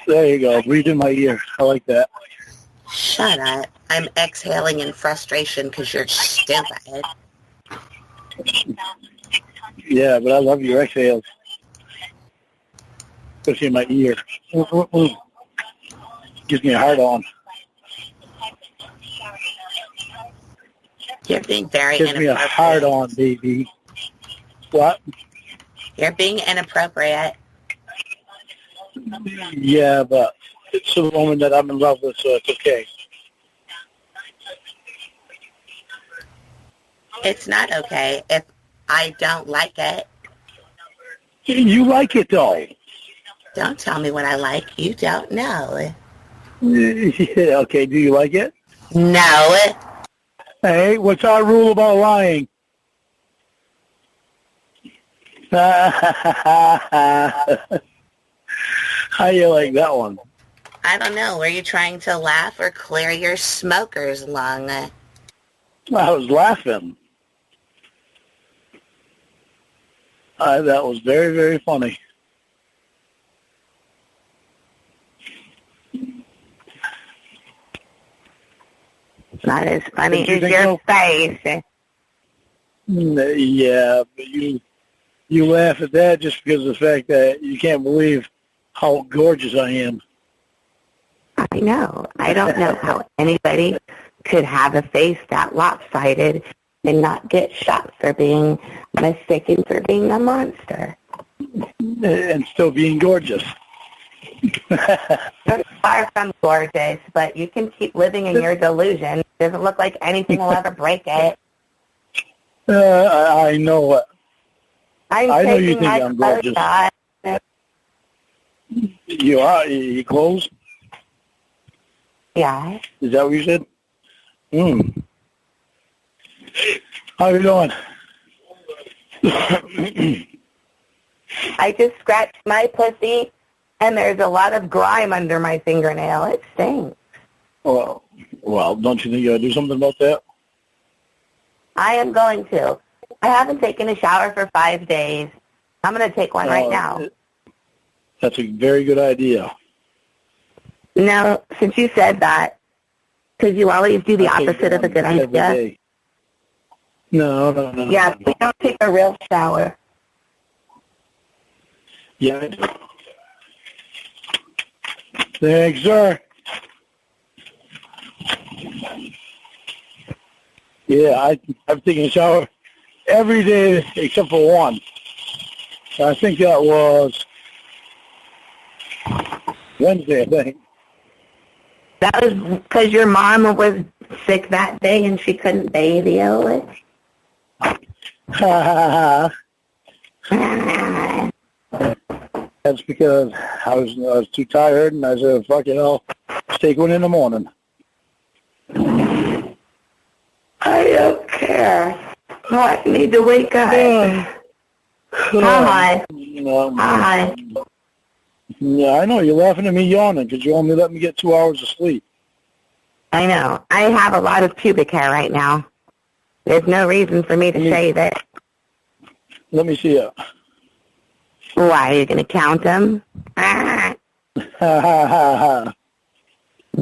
There you go. Breathe in my ear. I like that. Shut up. I'm exhaling in frustration because you're stupid. Yeah, but I love your exhales. Especially in my ear. Gives me a hard on. You're being very Gives me a hard on, baby. What? You're being inappropriate. Yeah, but it's a woman that I'm in love with, so it's okay. It's not okay if I don't like it. You like it, though. Don't tell me what I like. You don't know. Yeah, okay, do you like it? No. Hey, what's our rule about lying? How you like that one? I don't know. Were you trying to laugh or clear your smoker's lung? I was laughing. That was very, very funny. Not as funny as your face. Yeah, but you laugh at that just because of the fact that you can't believe how gorgeous I am. I know. I don't know how anybody could have a face that lopsided and not get shot for being mistaken for being a monster. And still being gorgeous. You're far from gorgeous, but you can keep living in your delusion. It doesn't look like anything will ever break it. I know it. I know you think I'm gorgeous. You are? You close? Yeah. Is that what you said? How you doing? I just scratched my pussy, and there's a lot of grime under my fingernail. It stinks. Well, don't you think you ought to do something about that? I am going to. I haven't taken a shower for 5 days. I'm going to take one right now. That's a very good idea. No, since you said that, because you always do the opposite of a good idea. No. Yeah, we don't take a real shower. Yeah, I do. Thanks, sir. Yeah, I've taken a shower every day except for one. I think that was Wednesday, I think. That was because your mom was sick that day and she couldn't bathe you. That's because I was too tired, and I said, fuck it, I'll take one in the morning. I don't care. I need to wake up. Hi. Hi. Yeah, I know. You're laughing at me yawning because you only let me get 2 hours of sleep. I know. I have a lot of pubic hair right now. There's no reason for me to shave it. Let me see it. Why, are you going to count them?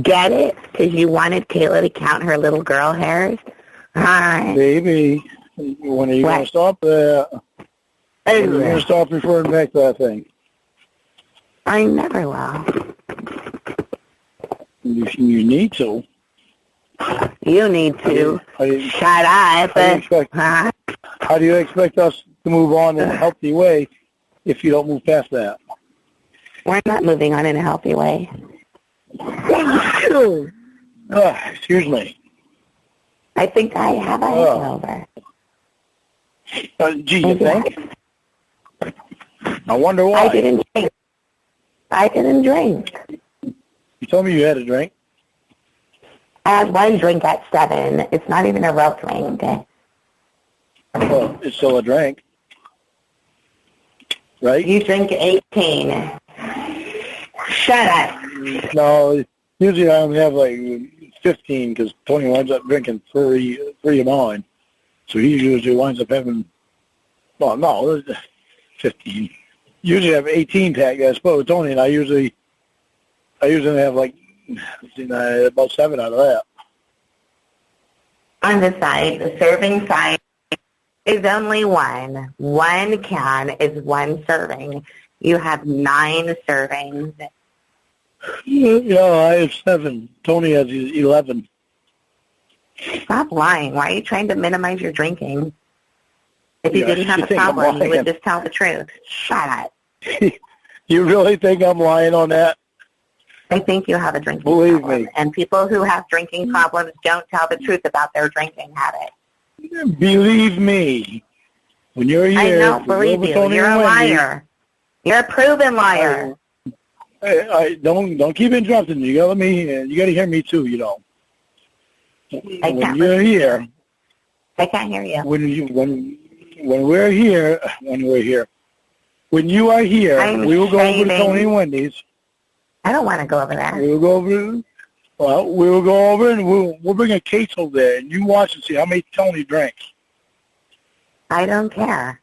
Get it? Because you wanted Kayla to count her little girl hairs? Baby, when are you going to stop that? When are you going to stop referring back to that thing? I never will. You need to. You need to. Shut up. How do you expect us to move on in a healthy way if you don't move past that? We're not moving on in a healthy way. Excuse me. I think I have a hangover. Gee, you think? I wonder why. I didn't drink. You told me you had a drink. I had one drink at 7. It's not even a real drink. Well, it's still a drink. Right? You drink 18. Shut up. No, usually I only have like 15 because Tony winds up drinking 3 of mine. So he usually winds up having, 15. usually have 18 pack, I suppose, Tony, and I usually have like about 7 out of that. On the side, the serving size is only one. 1 can is 1 serving. You have 9 servings. Yeah, I have 7. Tony has 11. Stop lying. Why are you trying to minimize your drinking? If you didn't have a think I'm problem, you would lying. just tell the truth. Shut up. You really think I'm lying on that? I think you have a drinking Believe problem. me. And people who have drinking problems don't tell the truth about their drinking habit. Believe me. When you're here, I don't believe you. Tony You're a and Wendy, liar. You're a proven liar. I don't keep interrupting. You gotta let me. You gotta hear me too. You know. I When can't you're listen. here, I can't hear you. when we're here, when you are here, I'm we will go over to shaving. Tony and Wendy's. I don't want to go over there. We will go over. Well, we will go over and we'll bring a case over there, and you watch and see how many Tony drinks, I don't care.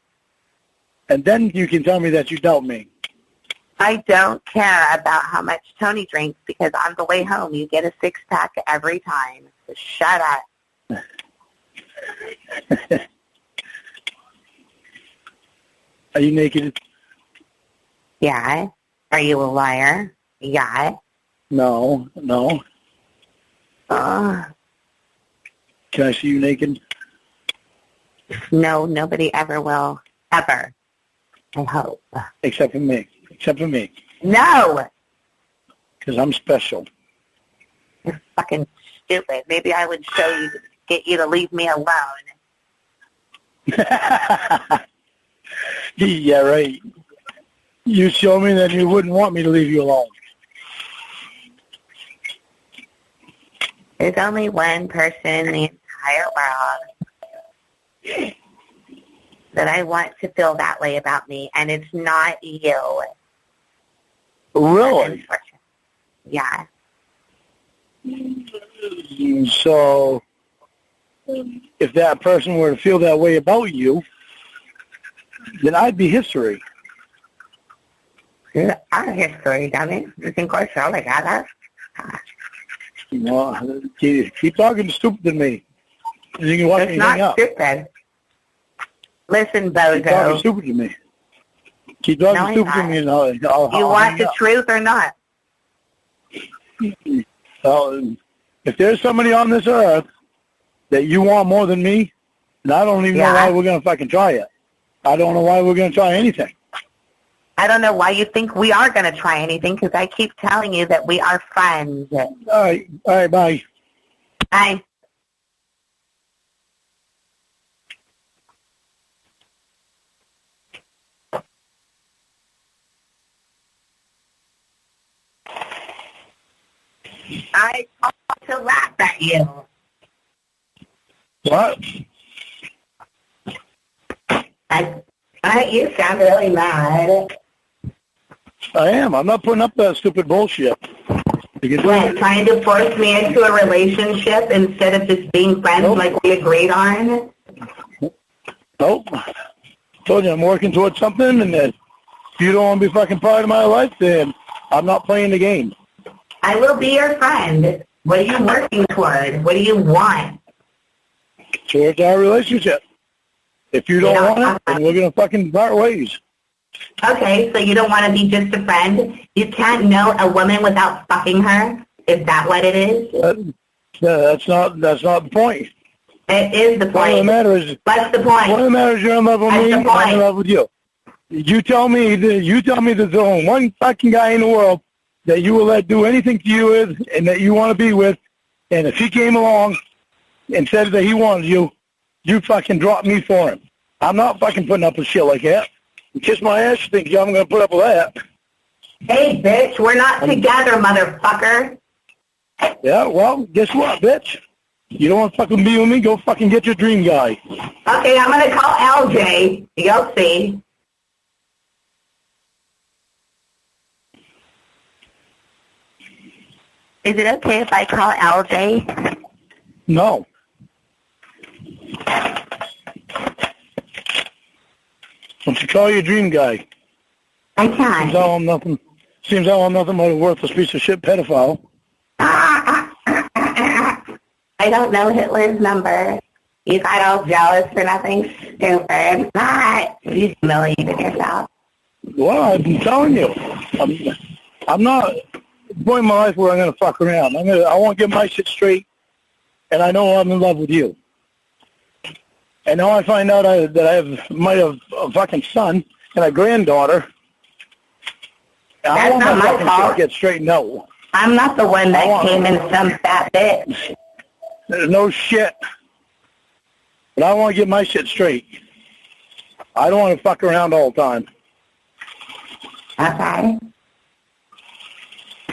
and then you can tell me that you doubt me. I don't care about how much Tony drinks because on the way home you get a 6-pack every time. So shut up. Are you naked? Yeah. Are you a liar? Yeah. No. Uh, Can I see you naked? no, nobody ever will. Ever. I hope. Except for me. No! Because I'm special. You're fucking stupid. Maybe I would show you to get you to leave me alone. Yeah, right. You show me that you wouldn't want me to leave you alone. There's only one person in the entire world that I want to feel that way about me, and it's not you. Really? Yeah. So, if that person were to feel that way about you, then I'd be history. You're our history, dummy. You think we're so together? Well, keep talking stupid to me. You can watch It's me not hang up. stupid. Listen, Keep talking bozo. stupid to me. Keep talking No, I'm stupid to not. me, and I'll You want hang the up. truth or not? If there's somebody on this earth that you want more than me, and I don't even know why we're going to fucking try it. I don't know why we're going to try anything. I don't know why you think we are going to try anything because I keep telling you that we are friends. All right, bye. Bye. I want to laugh at you. What? You sound really mad. I am. I'm not putting up that stupid bullshit. What, trying to force me into a relationship instead of just being friends like we agreed on? Nope. Told you I'm working towards something, and if you don't want to be fucking part of my life, then I'm not playing the game. I will be your friend. What are you working toward? What do you want? Towards our relationship. If you don't want it, then we're going to fucking part ways. Okay, so you don't want to be just a friend? You can't know a woman without fucking her? Is that what it is? That's not the point. It is the What point. the matter is, What's the point? what the matter is you're in love with me, That's the I'm in point. love with you. You tell me there's only one fucking guy in the world that you will let do anything to you with and that you want to be with, and if he came along and said that he wanted you, you fucking drop me for him. I'm not fucking putting up with shit like that. You kiss my ass, you think I'm going to put up with that. Hey, bitch, we're not together, motherfucker. Yeah, well, guess what, bitch? You don't want to fucking be with me? Go fucking get your dream guy. Okay, I'm going to call LJ. You'll see. Is it okay if I call LJ? No. Don't you call your dream guy? I can't. Seems I am nothing but a worthless piece of shit pedophile. I don't know Hitler's number. You got all jealous for nothing stupid. You humiliated yourself. Well, I've been telling you. I'm not going my life where I'm going to fuck around. I want to get my shit straight, and I know I'm in love with you. And now I find out that I might have a fucking son and a granddaughter. I want my fucking shit to get straightened out. I'm not the one that came in some fat bitch. There's no shit. But I want to get my shit straight. I don't want to fuck around all the time. Okay.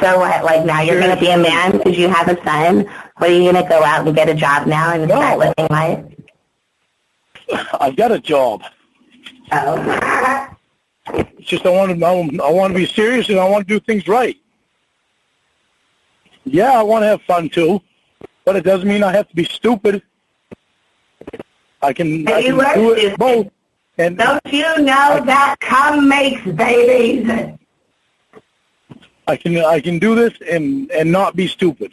So what, like now you're going to be a man because you have a son? What, are you going to go out and get a job now and start living life? I've got a job. Oh. It's just I want to be serious and I want to do things right. Yeah, I want to have fun too, but it doesn't mean I have to be stupid. I can do it both. And don't you know that cum makes babies? I can do this and not be stupid,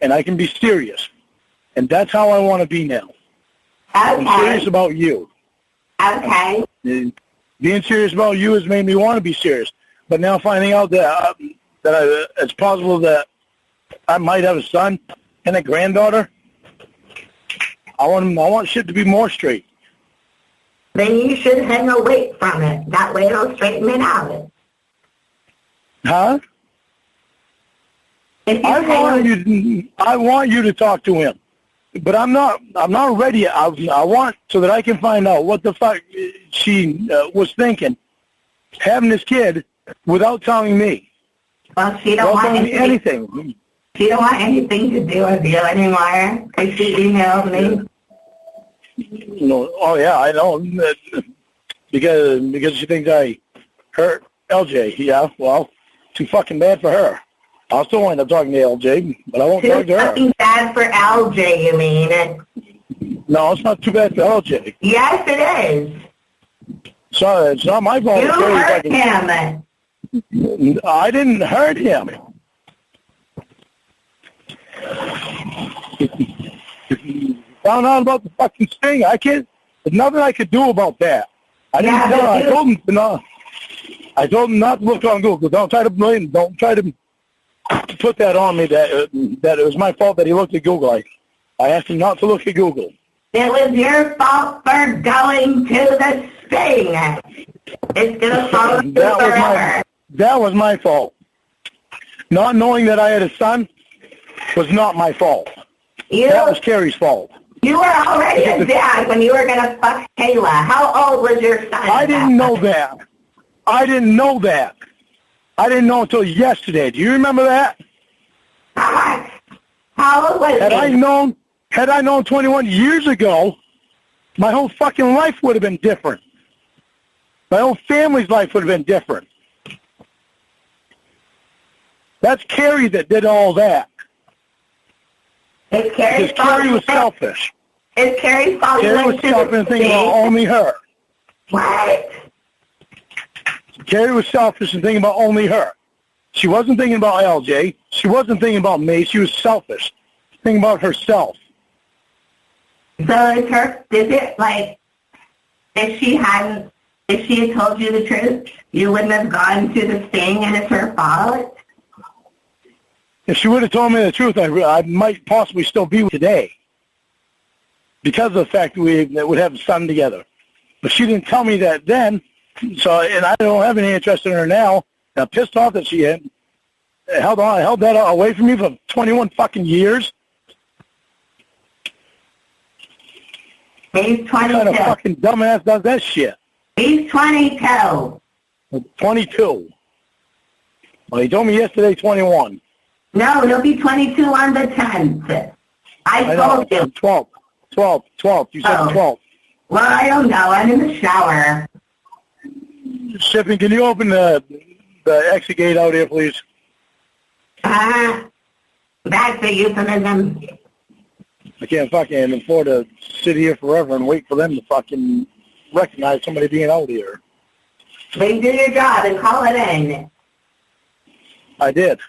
and I can be serious, and that's how I want to be now. Okay. I'm serious about you. Okay. Being serious about you has made me want to be serious, but now finding out that it's possible that I might have a son and a granddaughter, I want shit to be more straight. Then you should hang away from it. That way it'll straighten it out. Huh? I want you to talk to him, but I'm not ready. I want so that I can find out what the fuck she was thinking, having this kid without telling me. Well, she don't want anything. She don't want anything to do with you anymore because she emailed me. Oh yeah, I know. Because she thinks I hurt LJ. Yeah, well, too fucking bad for her. I'll still wind up talking to LJ, but I won't talk to her. Too fucking bad for LJ, you mean? No, it's not too bad for LJ. Yes, it is. Sorry, it's not my fault. You hurt him. I didn't hurt him. Found out about the fucking sting. There's nothing I could do about that. I didn't tell her. I told him no. I told him not to look on Google. Don't try to blame. Don't try to put that on me that it was my fault that he looked at Google. I asked him not to look at Google. It was your fault for going to the sting. It's gonna follow you forever. That was my fault. Not knowing that I had a son was not my fault. That was Carrie's fault. You were already a dad when you were going to fuck Kayla. How old was your son? I didn't know that. I didn't know that. I didn't know until yesterday. Do you remember that? How old was he? Had I known 21 years ago, my whole fucking life would have been different. My whole family's life would have been different. That's Carrie that did all that. It's Carrie's fault. Carrie was selfish. It's Carrie's fault. Carrie was selfish and thinking about only her. What? Carrie was selfish and thinking about only her. She wasn't thinking about LJ. She wasn't thinking about me. She was selfish, thinking about herself. So if she had told you the truth, you wouldn't have gone to the sting and it's her fault? If she would have told me the truth, I might possibly still be today because of the fact that we would have a son together. But she didn't tell me that then, and I don't have any interest in her now. And I'm pissed off that she held that away from me for 21 fucking years. He's 22. What kind of fucking dumbass does that shit? He's 22. 22. Well, he told me yesterday 21. No, he'll be 22 on the 10th. I told you. 12. You said 12. Well, I don't know. I'm in the shower. Shipping, can you open the exit gate out here, please? That's a euphemism. I can't fucking afford to sit here forever and wait for them to fucking recognize somebody being out here. Then do your job and call it in. I did.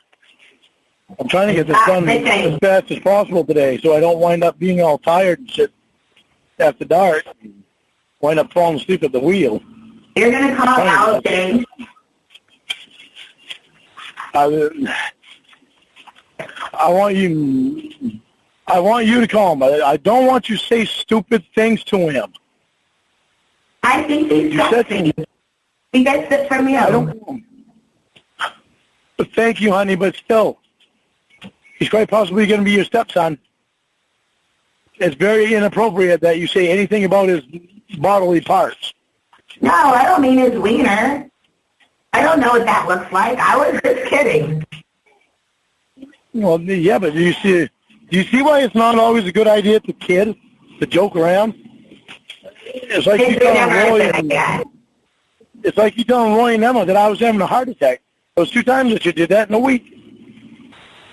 I'm trying to get this done as fast as possible today so I don't wind up being all tired and shit after dark and wind up falling asleep at the wheel. You're going to call out, James. I want you to call him. I don't want you to say stupid things to him. I think he's trusting. He gets it from you. I don't. But thank you, honey, but still, he's quite possibly going to be your stepson. It's very inappropriate that you say anything about his bodily parts. No, I don't mean his wiener. I don't know what that looks like. I was just kidding. Well, yeah, but do you see why it's not always a good idea to kid, to joke around? It's like you telling Roy. It's like you telling Roy and Emma that I was having a heart attack. Those 2 times that you did that in a week.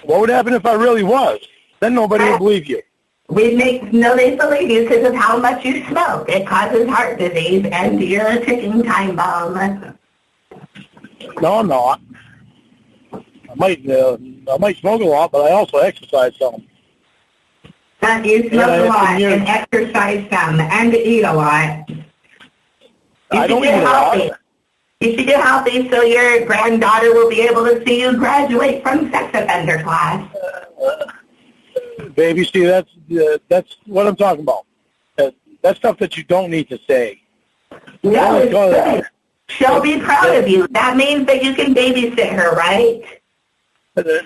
What would happen if I really was? Then nobody would believe you. Nobody believe you because of how much you smoke. It causes heart disease, and you're a ticking time bomb. No, I'm not. I might smoke a lot, but I also exercise some. You smoke a lot and exercise some and eat a lot. I don't eat a lot. You should get healthy so your granddaughter will be able to see you graduate from sex offender class. Baby, see, that's what I'm talking about. That's stuff that you don't need to say. No, it's good. She'll be proud of you. That means that you can babysit her, right? Whether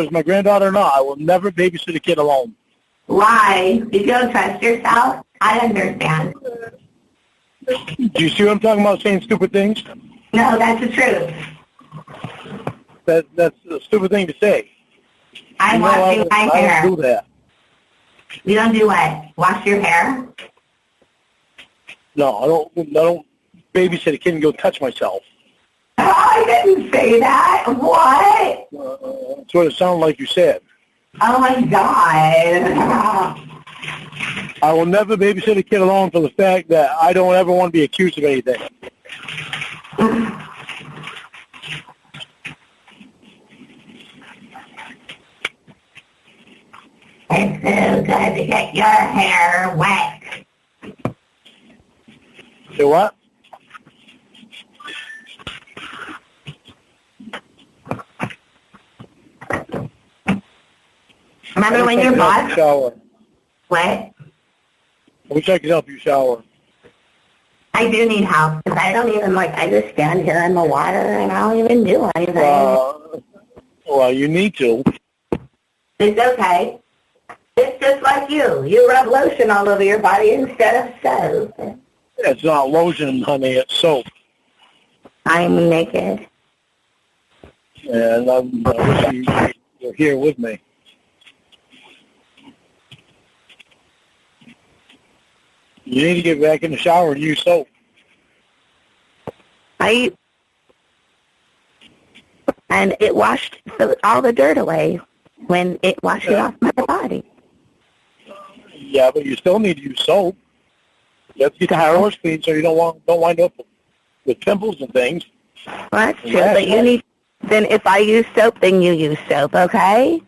it's my granddaughter or not, I will never babysit a kid alone. Why? You don't trust yourself? I understand. Do you see what I'm talking about, saying stupid things? No, that's the truth. That's a stupid thing to say. I wash my hair. I don't do that. You don't do what? Wash your hair? No, I don't babysit a kid and go touch myself. I didn't say that. What? That's what it sounded like you said. Oh, my God. I will never babysit a kid alone for the fact that I don't ever want to be accused of anything. It's so good to get your hair wet. Say what? Remember when your boss... Shower. What? I wish I could help you shower. I do need help, because I don't even, I just stand here in the water, and I don't even do anything. Well, you need to. It's okay. It's just like you. You rub lotion all over your body instead of soap. It's not lotion, honey. It's soap. I'm naked. And I wish you were here with me. You need to get back in the shower and use soap. And it washed all the dirt away when it washed it off my body. Yeah, but you still need to use soap. You have to get the floors clean so you don't wind up with pimples and things. Well, that's true, but you need... Then if I use soap, then you use soap, okay?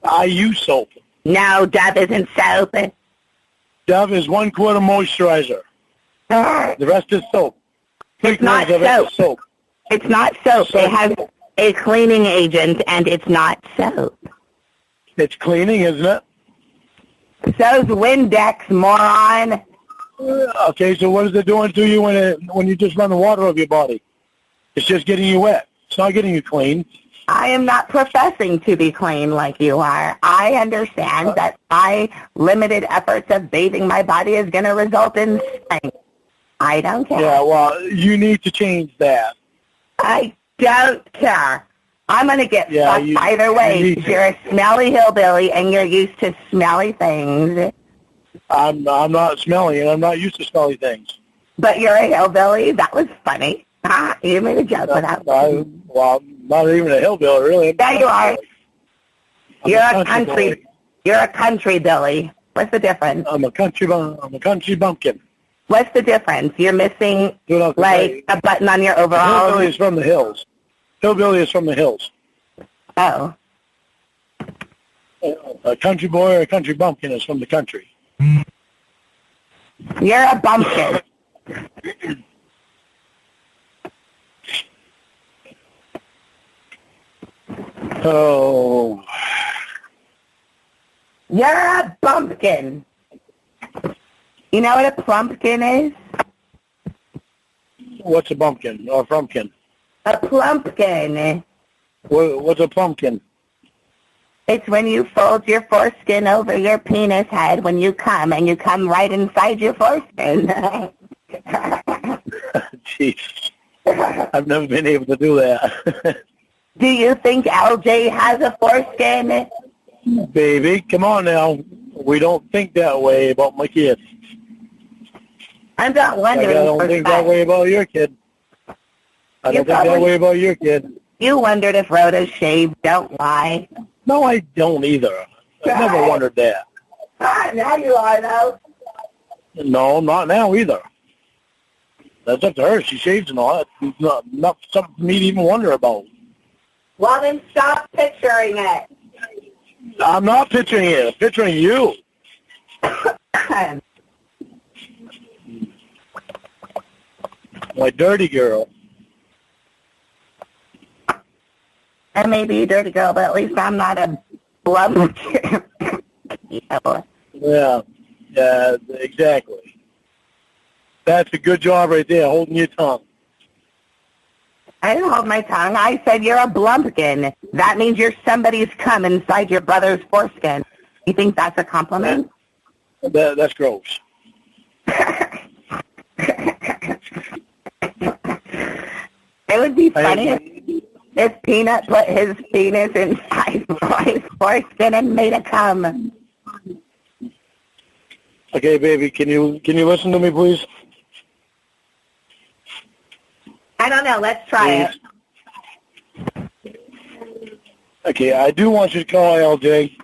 I use soap. No, Dove isn't soap. Dove is 1 quart of moisturizer. The rest is soap. It's not soap. It's not soap. It has a cleaning agent, and it's not soap. It's cleaning, isn't it? So's Windex, moron. Okay, so what is it doing to you when you just run the water over your body? It's just getting you wet. It's not getting you clean. I am not professing to be clean like you are. I understand that my limited efforts of bathing my body is going to result in stank. I don't care. Yeah, well, you need to change that. I don't care. I'm going to get fucked either way. You're a smelly hillbilly, and you're used to smelly things. I'm not smelly, and I'm not used to smelly things. But you're a hillbilly? That was funny. You made a joke with that. Well, I'm not even a hillbilly, really. Yeah, you are. You're a country Billy. What's the difference? I'm a country bumpkin. What's the difference? You're missing, like, a button on your overalls? Hillbilly is from the hills. Hillbilly is from the hills. Oh. A country boy or a country bumpkin is from the country. You're a bumpkin. Oh. You're a bumpkin. You know what a plumpkin is? What's a bumpkin or frumpkin? A plumpkin. What's a pumpkin? It's when you fold your foreskin over your penis head when you come, and you come right inside your foreskin. Jeez. I've never been able to do that. Do you think LJ has a foreskin? Baby, come on now. We don't think that way about my kids. I'm not wondering. I don't think that way about your kid. I don't think that way about your kid. You wondered if Rhoda's shaved. Don't lie. No, I don't either. I never wondered that. Now you are, though. No, not now either. That's up to her. She shaves and all that. It's not something for me to even wonder about. Well, then stop picturing it. I'm not picturing it. I'm picturing you. My dirty girl. I may be a dirty girl, but at least I'm not a blub. Yeah, exactly. That's a good job right there, holding your tongue. I didn't hold my tongue. I said you're a blumpkin. That means you're somebody's cum inside your brother's foreskin. You think that's a compliment? That's gross. It would be funny if Peanut put his penis inside Roy's foreskin and made a cum. Okay, baby, can you listen to me, please? I don't know. Let's try it. Okay, I do want you to call LJ,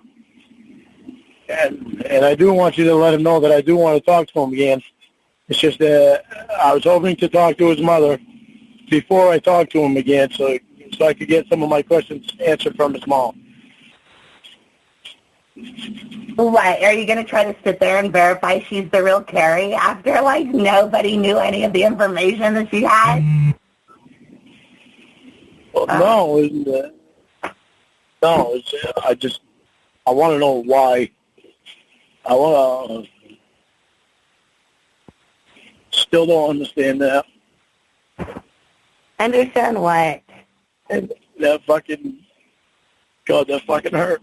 and I do want you to let him know that I do want to talk to him again. It's just that I was hoping to talk to his mother before I talk to him again, so I could get some of my questions answered from his mom. What, are you going to try to sit there and verify she's the real Carrie after, like, nobody knew any of the information that she had? Well, I want to know why. I want to, still don't understand that. Understand what? That fucking hurt.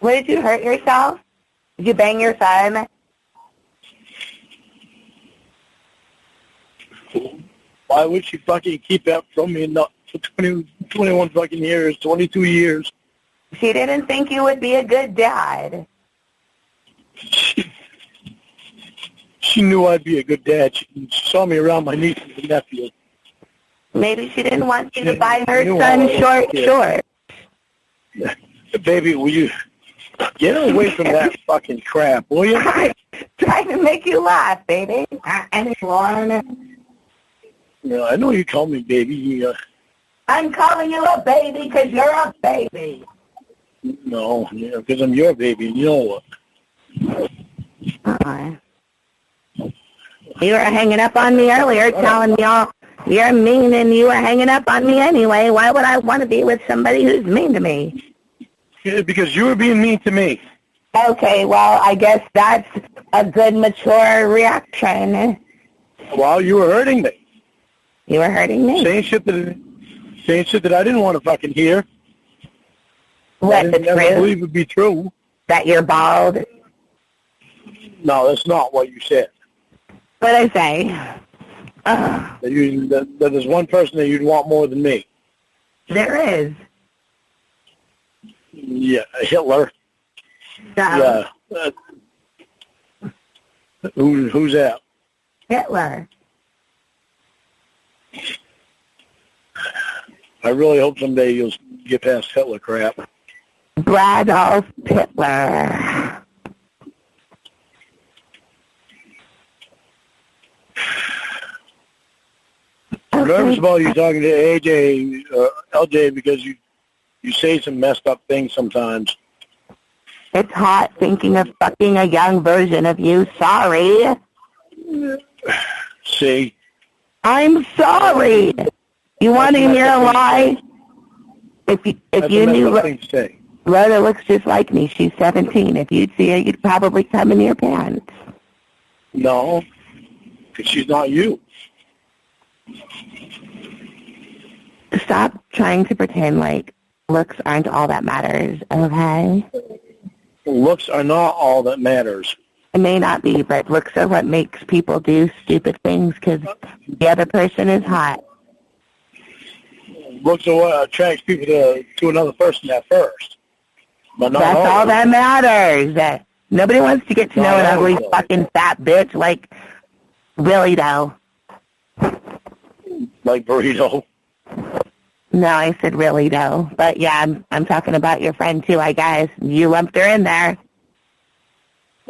What, did you hurt yourself? Did you bang your son? Why would she fucking keep that from me for 21 fucking years, 22 years? She didn't think you would be a good dad. She knew I'd be a good dad. She saw me around my nieces and nephews. Maybe she didn't want you to buy her son shorts. Baby, will you get away from that fucking crap, will you? Trying to make you laugh, baby. And Lorne. Yeah, I know you call me baby. I'm calling you a baby because you're a baby. No, because I'm your baby. You know what? You were hanging up on me earlier, telling me all you're mean, and you were hanging up on me anyway. Why would I want to be with somebody who's mean to me? Yeah, because you were being mean to me. Okay, well, I guess that's a good, mature reaction. Well, you were hurting me. You were hurting me? Saying shit that I didn't want to fucking hear. What, the truth? I never believe it would be true. That you're bald? No, that's not what you said. What'd I say? That there's one person that you'd want more than me. There is. Yeah, Hitler. No. Yeah. Who's that? Hitler. I really hope someday you'll get past Hitler crap. Adolf Hitler. I'm nervous about you talking to AJ, LJ, because you say some messed up things sometimes. It's hot thinking of fucking a young version of you. Sorry. See? I'm sorry. You want to hear a lie? If you knew Rhoda looks just like me, she's 17. If you'd see her, you'd probably come in your pants. No, because she's not you. Stop trying to pretend like looks aren't all that matters, okay? Looks are not all that matters. It may not be, but looks are what makes people do stupid things because the other person is hot. Looks are what attracts people to another person at first. But not That's all that matters. Nobody wants to get to know an ugly fucking fat bitch like Willie, though. Like burrito. No, I said really, though. But, yeah, I'm talking about your friend, too, I guess. You lumped her in there.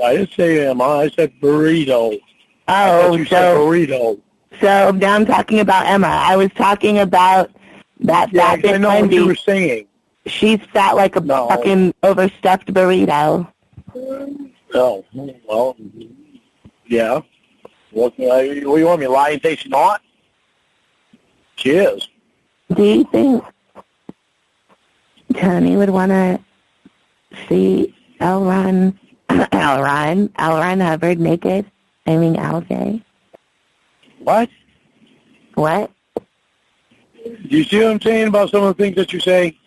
I didn't say Emma. I said burrito. Oh, you said burrito. So now I'm talking about Emma. I was talking about that fat bitch I know Wendy. what you were saying. She's fat like a fucking overstuffed burrito. Oh, well, yeah. What do you want me to lie and say she's not? She is. Do you think Tony would want to see L. Ron Hubbard naked? I mean, LJ. What? What? Do you see what I'm saying about some of the things that you say?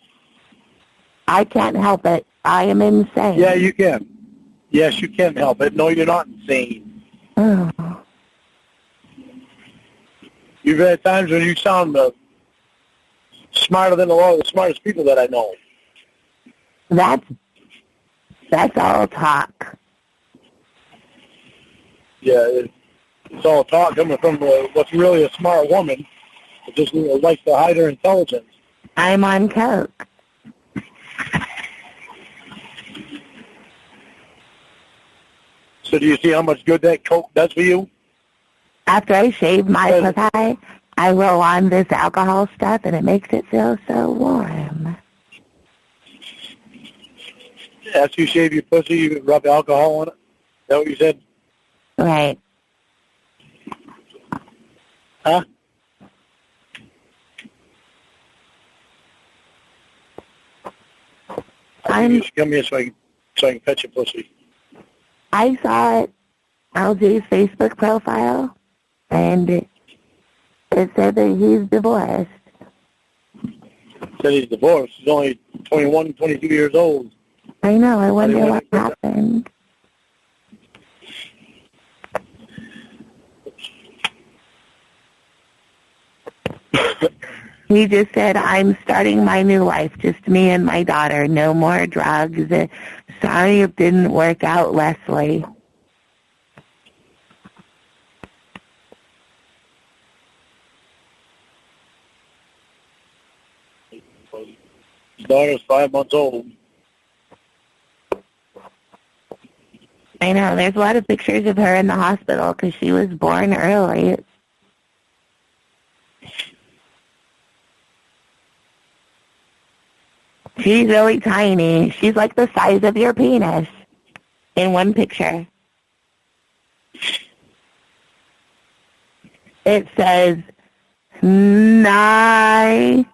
I can't help it. I am insane. Yeah, you can. Yes, you can help it. No, you're not insane. Oh. You've had times when you sound smarter than a lot of the smartest people that I know. That's all talk. Yeah, it's all talk coming from what's really a smart woman that just likes to hide her intelligence. I'm on coke. So do you see how much good that coke does for you? After I shave my pussy, I roll on this alcohol stuff, and it makes it feel so warm. After you shave your pussy, you rub alcohol on it? Is that what you said? Right. Huh? You should come here so I can pet your pussy. I saw LJ's Facebook profile, and it said that he's divorced. Said he's divorced. He's only 21, 22 years old. I know. I wonder what happened. He just said, I'm starting my new life, just me and my daughter. No more drugs. Sorry it didn't work out, Leslie. His daughter's 5 months old. I know. There's a lot of pictures of her in the hospital because she was born early. She's really tiny. She's like the size of your penis in one picture. It says, neonatal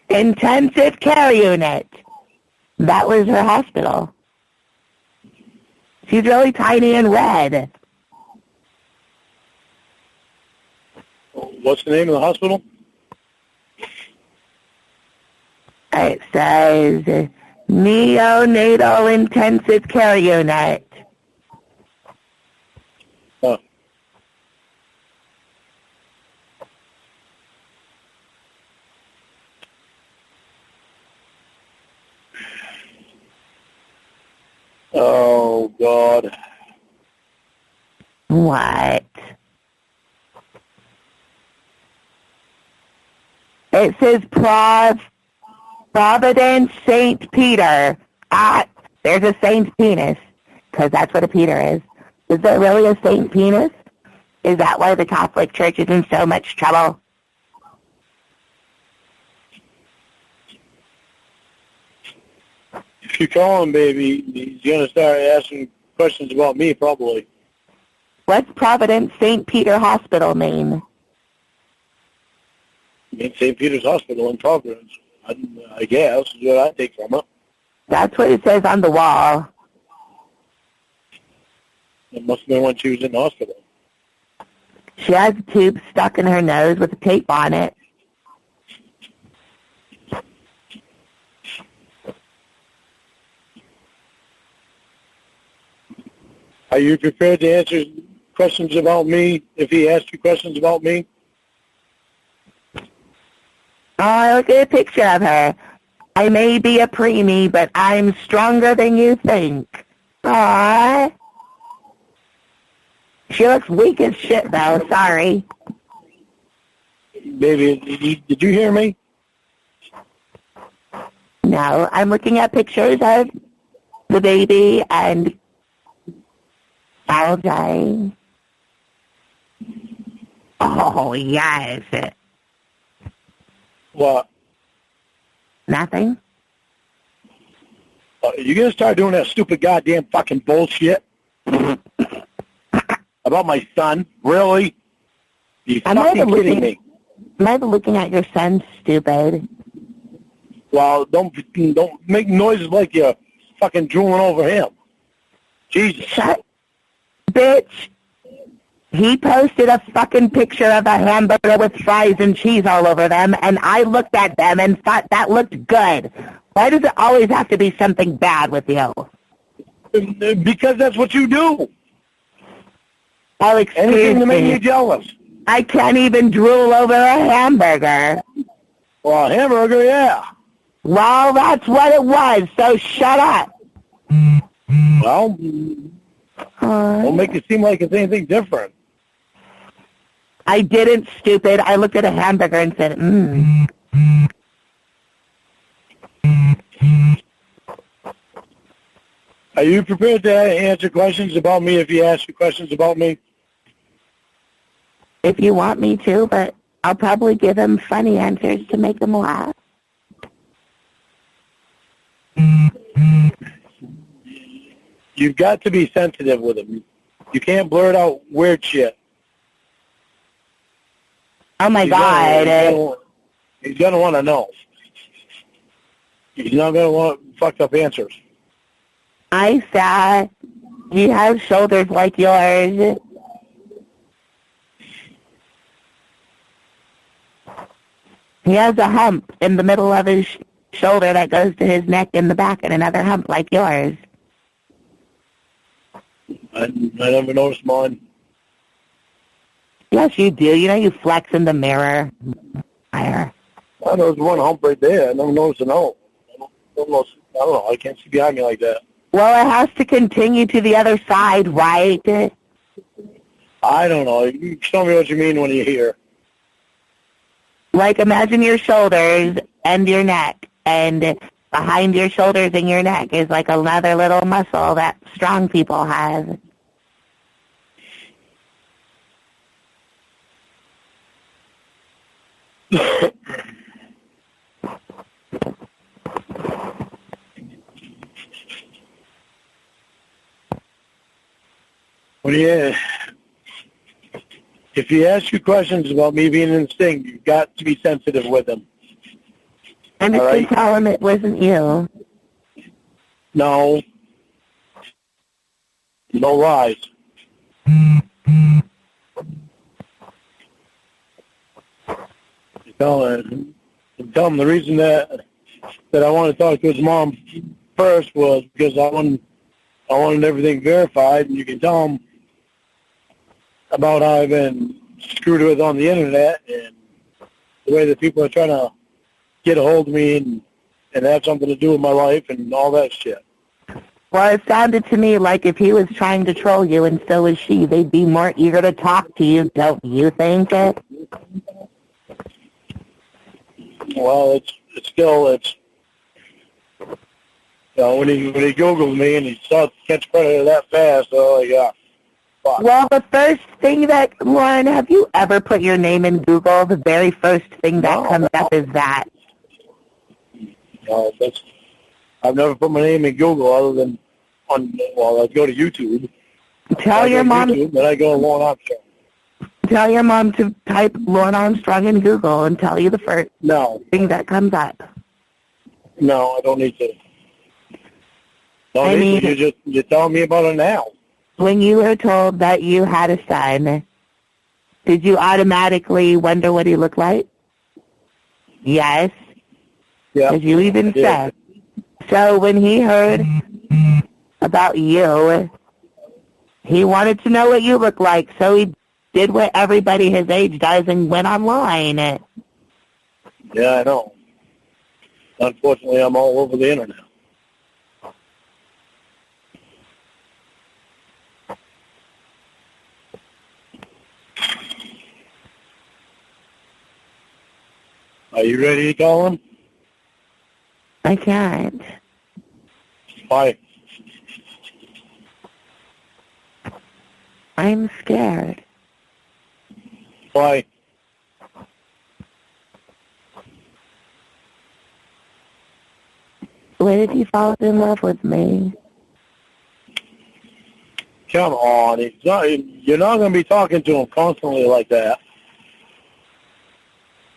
intensive care unit. That was her hospital. She's really tiny and red. What's the name of the hospital? It says neonatal intensive care unit. Huh. Oh, God. What? It says Providence St. Peter. There's a Saint penis. because that's what a Peter is. Is there really a Saint Penis? Is that why the Catholic Church is in so much trouble? If you call him, baby, he's going to start asking questions about me, probably. What's Providence St. Peter Hospital mean? I mean, St. Peter's Hospital in Providence, I guess, is what I take from it. That's what it says on the wall. It must have been when she was in the hospital. She has a tube stuck in her nose with a tape on it. Are you prepared to answer questions about me if he asks you questions about me? Oh, look at a picture of her. I may be a preemie, but I'm stronger than you think. Aww. She looks weak as shit, though. Sorry. Baby, did you hear me? No, I'm looking at pictures of the baby and LJ. Oh, yes. What? Nothing? You going to start doing that stupid goddamn fucking bullshit? About my son? Really? You fucking kidding me? I'm not even looking at your son, stupid. Well, don't make noises like you're fucking drooling over him. Jesus. Shut, bitch. He posted a fucking picture of a hamburger with fries and cheese all over them, and I looked at them and thought that looked good. Why does it always have to be something bad with you? Because that's what you do. Oh, excuse Anything to make me. you jealous. I can't even drool over a hamburger. Well, a hamburger, yeah. Well, that's what it was, so shut up. Well, don't make it seem like it's anything different. I didn't, stupid. I looked at a hamburger and said, Are you prepared to answer questions about me if he asks you questions about me? If you want me to, but I'll probably give him funny answers to make him laugh. You've got to be sensitive with him. You can't blurt out weird shit. Oh, my God. He's going to want to know. He's not going to want fucked up answers. I saw he has shoulders like yours. He has a hump in the middle of his shoulder that goes to his neck in the back and another hump like yours. I never noticed mine. Yes, you do. You know you flex in the mirror. Liar. I know there's one hump right there. I never noticed an hump. I don't know. I can't see behind me like that. Well, it has to continue to the other side, right? I don't know. You tell me what you mean when you hear. Like, imagine your shoulders and your neck, and behind your shoulders and your neck is like another little muscle that strong people have. Well, yeah. If he asks you questions about me being in Sting, you've got to be sensitive with him. And you can tell him it wasn't you. No. No lies. Tell him the reason that I wanted to talk to his mom first was because I wanted everything verified, and you can tell him about how I've been screwed with on the internet and the way that people are trying to get a hold of me and have something to do with my life and all that shit. Well, it sounded to me like if he was trying to troll you and so was she, they'd be more eager to talk to you, don't you think? Well, it's when he Googled me and he saw catch predator that fast, oh yeah. Fuck. Well, the first thing that, Lorne, have you ever put your name in Google? The very first thing that comes up is that. No, I've never put my name in Google other than I go to YouTube. Tell your mom. Then I go to Lorne Armstrong. Tell your mom to type Lorne Armstrong in Google and tell you the first thing that comes up. No, I don't need to. You're telling me about it now. When you were told that you had a son, did you automatically wonder what he looked like? Yes. Yeah. Because you even said. So when he heard about you, he wanted to know what you looked like, so he did what everybody his age does and went online. Yeah, I know. Unfortunately, I'm all over the internet. Are you ready to call him? I can't. Why? I'm scared. Why? When did he fall in love with me? Come on. You're not going to be talking to him constantly like that.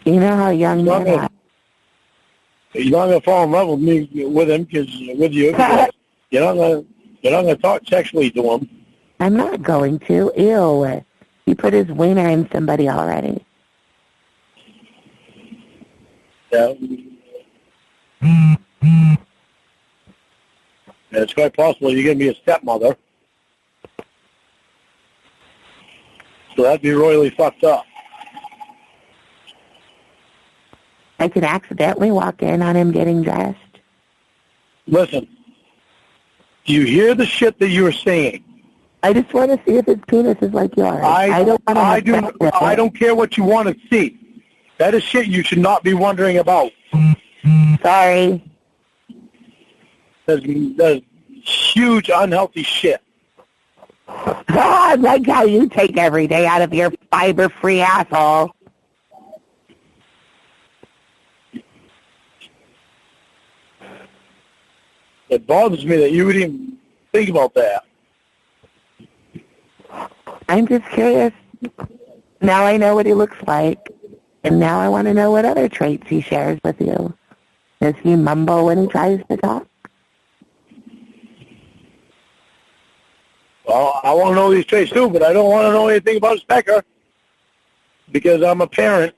You know how young men are. You're not going to fall in love with me, with him, because you're not going to talk sexually to him. I'm not going to. Ew. He put his wiener in somebody already. Yeah. It's quite possible you're going to be a stepmother. So that'd be royally fucked up. I could accidentally walk in on him getting dressed. Listen, do you hear the shit that you were saying? I just want to see if his penis is like yours. I don't care what you want to see. That is shit you should not be wondering about. Sorry. That's huge, unhealthy shit. I like how you take every day out of your fiber-free asshole. It bothers me that you would even think about that. I'm just curious. Now I know what he looks like, and now I want to know what other traits he shares with you. Does he mumble when he tries to talk? Well, I want to know these traits too, but I don't want to know anything about his pecker because I'm a parent.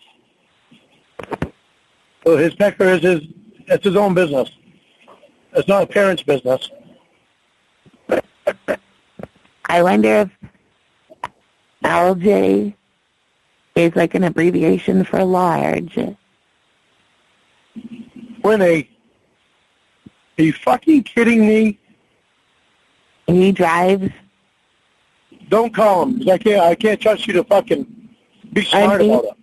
So his pecker is his own business. It's not a parent's business. I wonder if LJ is like an abbreviation for large. Winnie, are you fucking kidding me? He drives. Don't call him. 'Cause I can't trust you to fucking be smart about it.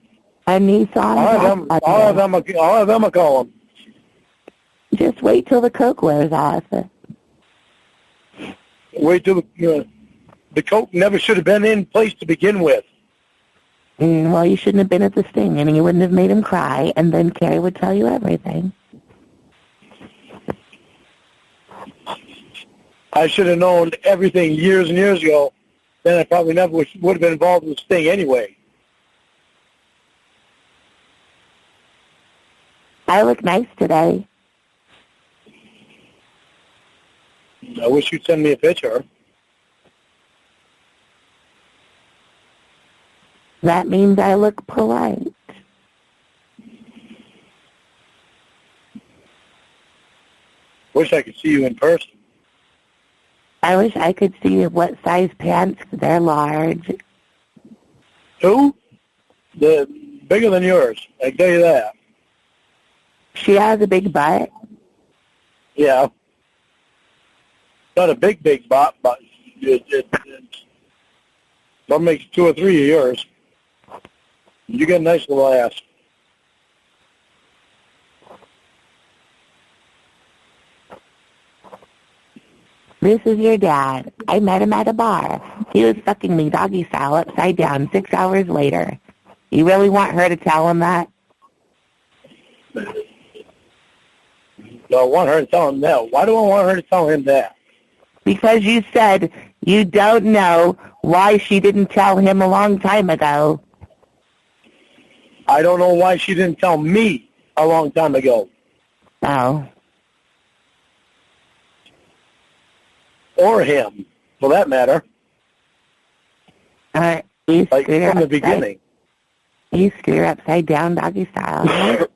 A Nissan. All of them will call him. Just wait till the coke wears off. Wait till the coke never should have been in place to begin with. Well, you shouldn't have been at the sting, and you wouldn't have made him cry, and then Carrie would tell you everything. I should have known everything years and years ago. Then I probably never would have been involved in this thing anyway. I look nice today. I wish you'd send me a picture. That means I look polite. Wish I could see you in person. I wish I could see what size pants. They're large. Who? They're bigger than yours. I can tell you that. She has a big butt. Yeah. Not a big butt, but that makes 2 or 3 of yours. You got a nice little ass. This is your dad. I met him at a bar. He was fucking me doggy style upside down 6 hours later. You really want her to tell him that? No, I want her to tell him that. Why do I want her to tell him that? Because you said you don't know why she didn't tell him a long time ago. I don't know why she didn't tell me a long time ago. Oh. Or him, for that matter. You like screwed her from the beginning. You screwed her upside down doggy style. How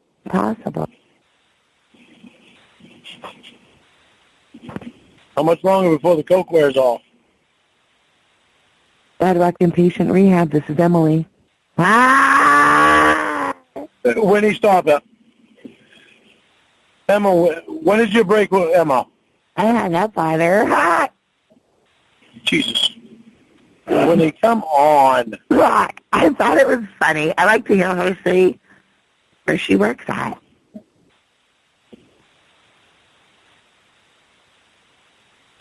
possible? How much longer before the coke wears off? Bad luck inpatient rehab. This is Emily. Ah! When he stop it. Emma, when is your break with Emma? I hung up on her. Jesus. When they come on. Look, I thought it was funny. I like to hear her say where she works at.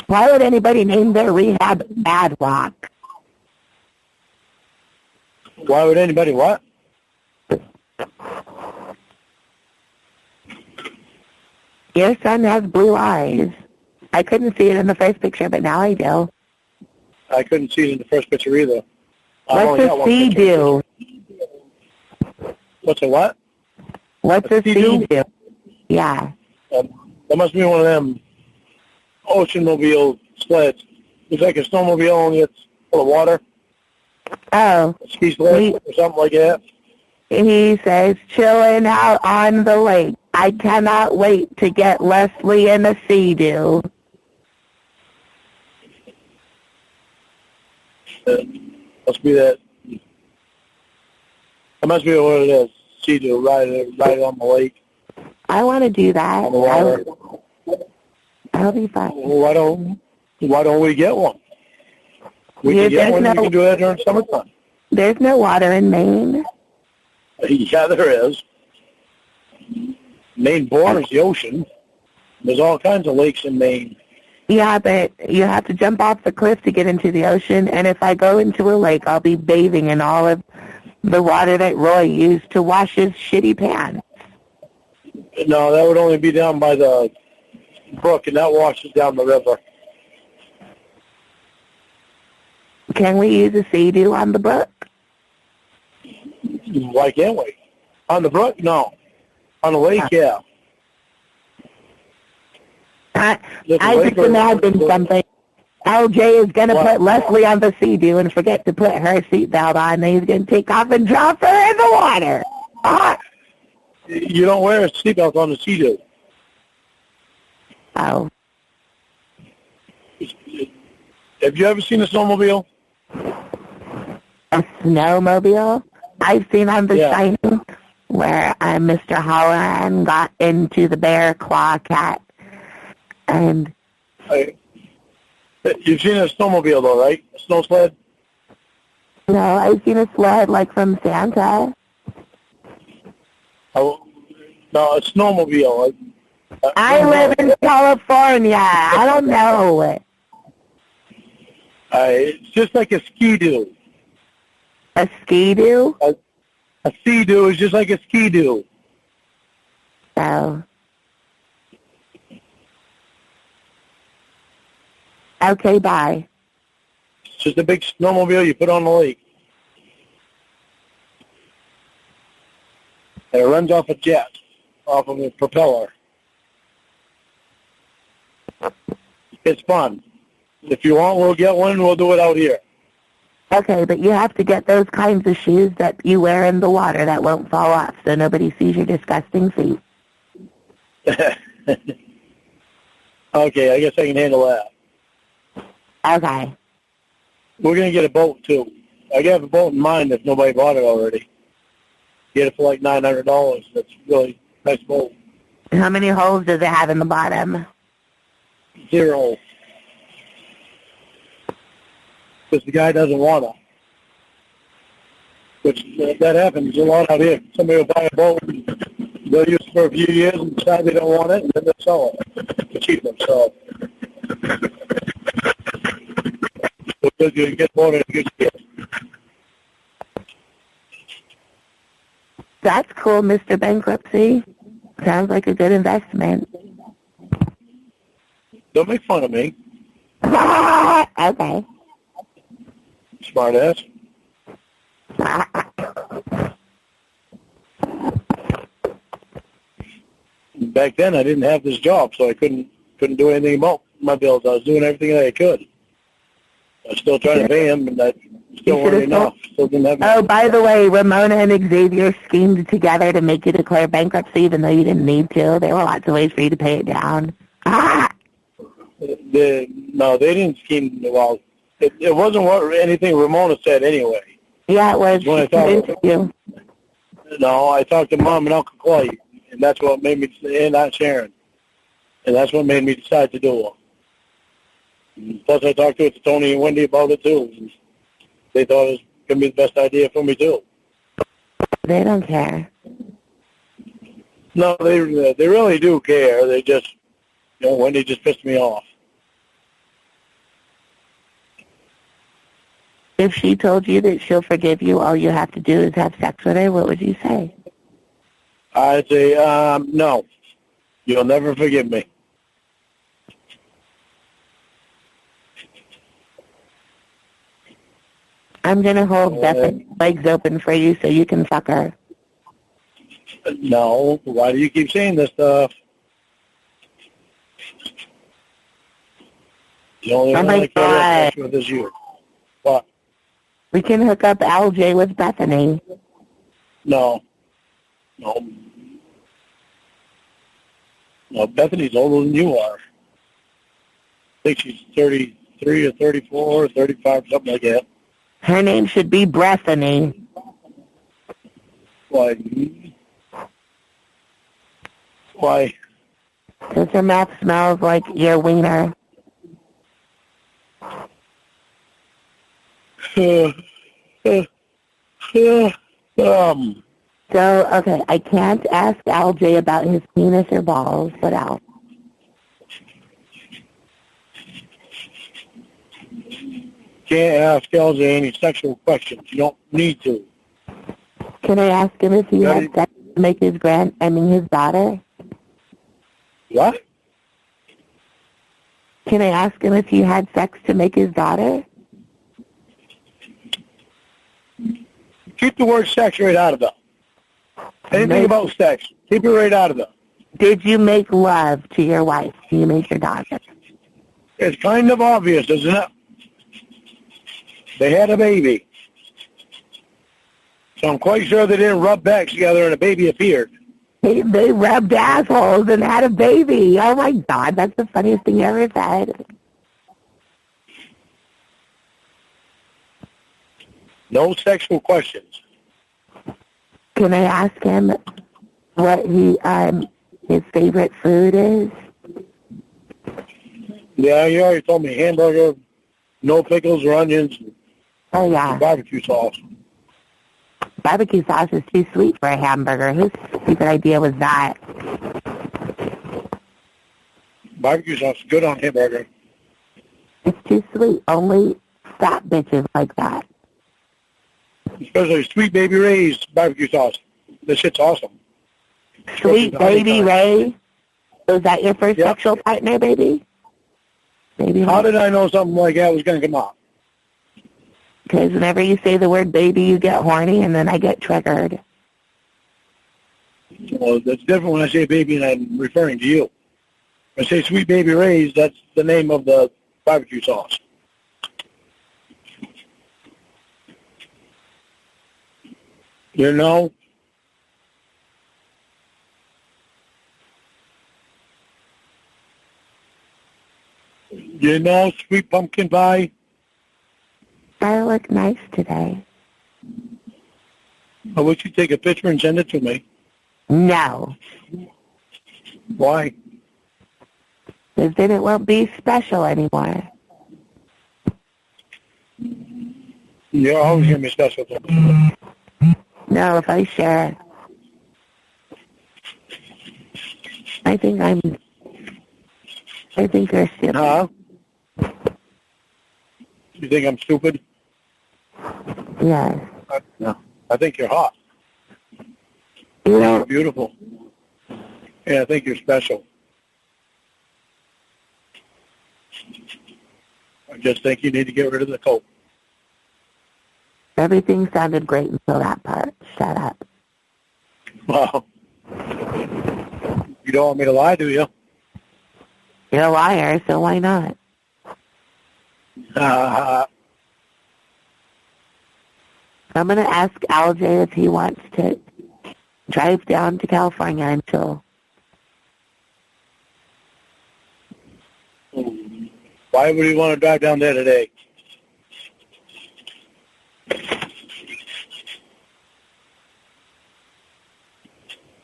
Why would anybody name their rehab Bad Rock? Why would anybody what? Your son has blue eyes. I couldn't see it in the first picture, but now I do. I couldn't see it in the first picture either. What's a C do? What's a what? What's a C do? Yeah. That must be one of them oceanmobile sleds. It's like a snowmobile, only it's full of water. Oh. A ski sled or something like that. He says, chilling out on the lake. I cannot wait to get Leslie in a Sea-Doo. Must be that. That must be what it is. Sea-Doo, ride on the lake. I want to do that. On the water. That'll be fun. Well, why don't we get one? We can get one. We can do that during summertime. There's no water in Maine. Yeah, there is. Maine borders the ocean. There's all kinds of lakes in Maine. Yeah, but you have to jump off the cliff to get into the ocean, and if I go into a lake, I'll be bathing in all of the water that Roy used to wash his shitty pants. No, that would only be down by the brook, and that washes down the river. Can we use a Sea-Doo on the brook? Why can't we? On the brook? No. On the lake, yeah. I just imagined something. LJ is going to put Leslie on the Sea-Doo and forget to put her seatbelt on, and he's going to take off and drop her in the water. You don't wear a seatbelt on the Sea-Doo. Oh. Have you ever seen a snowmobile? A snowmobile? I've seen on The Shining where Mr. Holland got into the bear claw cat. And you've seen a snowmobile, though, right? A snow sled? No, I've seen a sled, like from Santa. Oh, no, a snowmobile. I live in California. I don't know. It's just like a ski-doo. A ski-doo? A sea-doo is just like a ski-doo. Oh. Okay, bye. It's just a big snowmobile you put on the lake. And it runs off a jet, off of a propeller. It's fun. If you want, we'll get one. We'll do it out here. Okay, but you have to get those kinds of shoes that you wear in the water that won't fall off so nobody sees your disgusting feet. Okay, I guess I can handle that. Okay. We're going to get a boat, too. I got a boat in mind if nobody bought it already. Get it for like $900. That's a really nice boat. How many holes does it have in the bottom? 0. Because the guy doesn't want to. Which, that happens a lot out here. Somebody will buy a boat, they'll use it for a few years and decide they don't want it, and then they'll sell it. Cheap them, so. because you get voted a good kid. That's cool, Mr. Bankruptcy. Sounds like a good investment. Don't make fun of me. Okay. Smart ass. Back then, I didn't have this job, so I couldn't do anything about my bills. I was doing everything that I could. I was still trying to pay him, and that still wasn't enough. Still didn't have by the way, Ramona and Xavier schemed together to make you declare bankruptcy, even though you didn't need to. There were lots of ways for you to pay it down. No, they didn't scheme. Well, it wasn't anything Ramona said anyway. Yeah, it was. When I talked to Mom and Uncle Clay, and that's what made me, and not Sharon. And that's what made me decide to do it. Plus, I talked to Tony and Wendy about it, too. And they thought it was going to be the best idea for me, too. They don't care. No, they really do care. They just, Wendy just pissed me off. If she told you that she'll forgive you, all you have to do is have sex with her, what would you say? I'd say, no. You'll never forgive me. I'm going to hold Bethany's legs open for you so you can fuck her. No. Why do you keep saying this stuff? The only one I care about sex with is you. What? We can hook up LJ with Bethany. No. No, Bethany's older than you are. I think she's 33 or 34 or 35, something like that. Her name should be Brethany. Why? Why? Because her mouth smells like your wiener. So, okay, I can't ask LJ about his penis or balls. What else? Can't ask LJ any sexual questions. You don't need to. Can I ask him if he had sex to make his daughter? What? Can I ask him if he had sex to make his daughter? Keep the word sex right out of it. Anything about sex, keep it right out of it. Did you make love to your wife? Do you make your daughter? It's kind of obvious, isn't it? They had a baby. So I'm quite sure they didn't rub backs together and a baby appeared. They rubbed assholes and had a baby. Oh, my God. That's the funniest thing you ever said. No sexual questions. Can I ask him what his favorite food is? Yeah, you already told me hamburger, no pickles or onions. Oh, yeah. Barbecue sauce. Barbecue sauce is too sweet for a hamburger. Whose stupid idea was that? Barbecue sauce is good on hamburger. It's too sweet. Only fat bitches like that. Especially Sweet Baby Ray's barbecue sauce. This shit's awesome. Sweet Baby Ray? Was that your first sexual partner, baby? How did I know something like that was going to come up? Because whenever you say the word baby, you get horny, and then I get triggered. Well, that's different when I say baby and I'm referring to you. When I say Sweet Baby Ray's, that's the name of the barbecue sauce. You know? You know sweet pumpkin pie? I look nice today. I wish you'd take a picture and send it to me. No. Why? Because then it won't be special anymore. You're always going to be special to me. No, if I share. I think you're stupid. Huh? You think I'm stupid? Yes. No. I think you're hot. You You're know, beautiful. Yeah, I think you're special. I just think you need to get rid of the coat. everything sounded great until that part. Shut up. Well, you don't want me to lie, do you? You're a liar, so why not? Uh, I'm going to ask LJ if he wants to drive down to California until... Why would you want to drive down there today?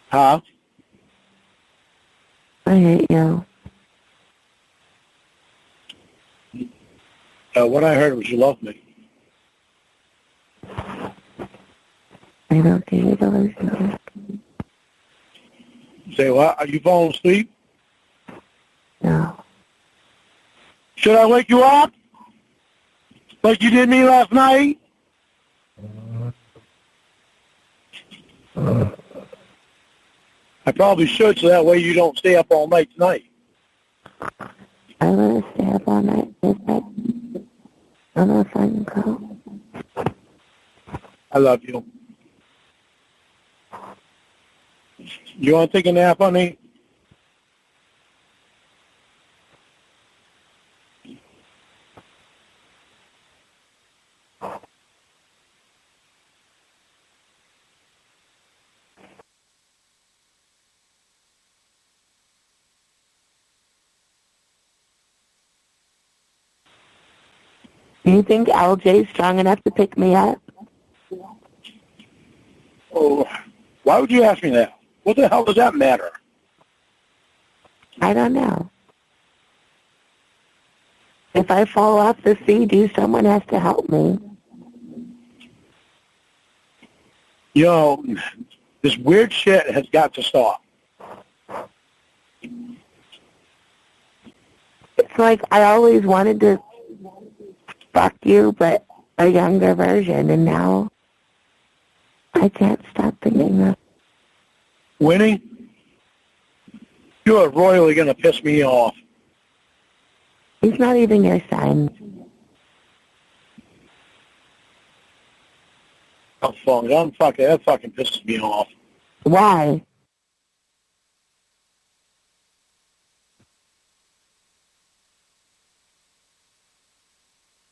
Huh? I hate you. What I heard was you love me. I don't think you're delusional. Say what? Are you falling asleep? No. Should I wake you up? Like you did me last night? I probably should, so that way you don't stay up all night tonight. I'm going to stay up all night. I'm going to fucking go. I love you. You want to take a nap, honey? Do you think LJ's strong enough to pick me up? Oh, why would you ask me that? What the hell does that matter? I don't know. If I fall off the sea, someone has to help me. You know, this weird shit has got to stop. It's like I always wanted to fuck you, but a younger version, and now I can't stop thinking that. Winnie, you are royally going to piss me off. He's not even your son. That fucking pisses me off. Why?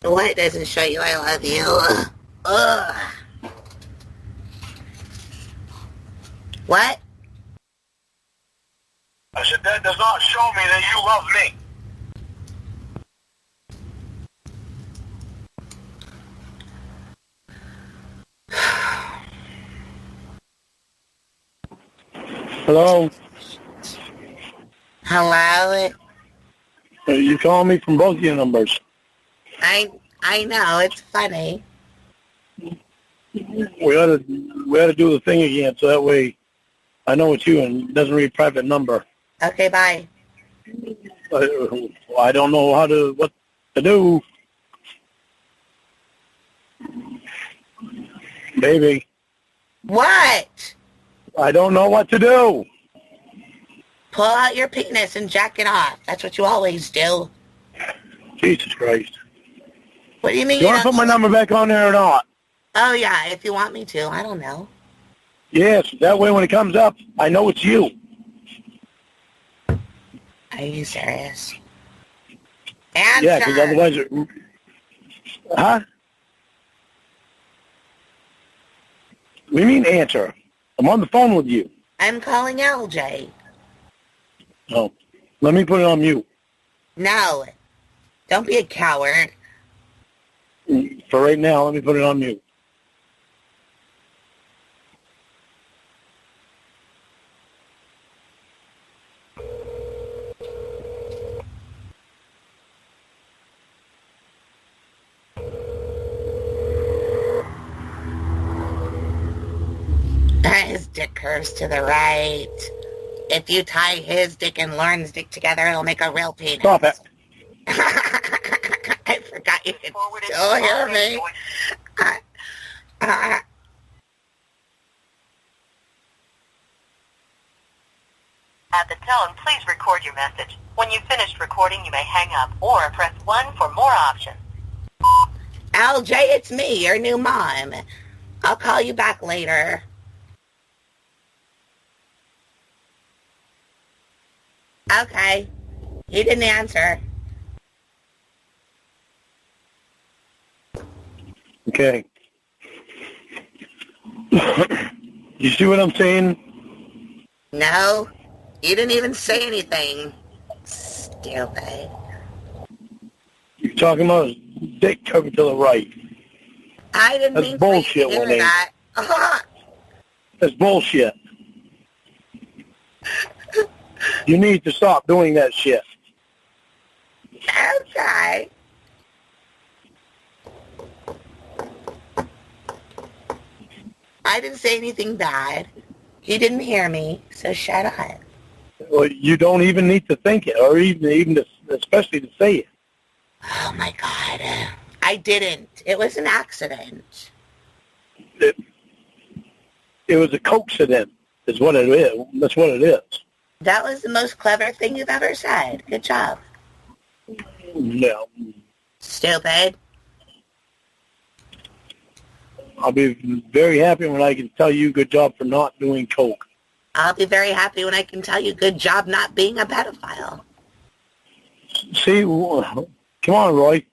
What doesn't show you I love you? Ugh. What? I said, that does not show me that you love me. Hello? Hello? You calling me from both of your numbers. I know, it's funny. We ought to do the thing again, so that way I know it's you and it doesn't read private number. Okay, bye. I don't know what to do. Baby. What? I don't know what to do. Pull out your penis and jack it off. That's what you always do. Jesus Christ. What do you mean? You want to put my number back on there or not? Oh, yeah, if you want me to. I don't know. Yes, that way when it comes up, I know it's you. Are you serious? Answer. Yeah, because otherwise Huh? What do you mean answer? I'm on the phone with you. I'm calling LJ. Oh, let me put it on mute. No. Don't be a coward. For right now, let me put it on mute. His dick curves to the right. If you tie his dick and Lorne's dick together, it'll make a real penis. Stop it. I forgot You can still hear me. At the tone, please record your message. When you've finished recording, you may hang up or press 1 for more options. LJ, it's me, your new mom. I'll call you back later. Okay. He didn't answer. Okay. You see what I'm saying? No. You didn't even say anything. Stupid. You're talking about his dick covered to the right. I didn't That's mean bullshit, for you to hear Winnie. that. That's bullshit. You need to stop doing that shit. Okay. I didn't say anything bad. You didn't hear me, so shut up. Well, you don't even need to think it, or even to, especially to say it. Oh my God. I didn't. It was an accident. It was a coincidence, is what it is. That's what it is. That was the most clever thing you've ever said. Good job. No. Stupid. I'll be very happy when I can tell you good job for not doing coke. I'll be very happy when I can tell you good job not being a pedophile. See, come on, Roy.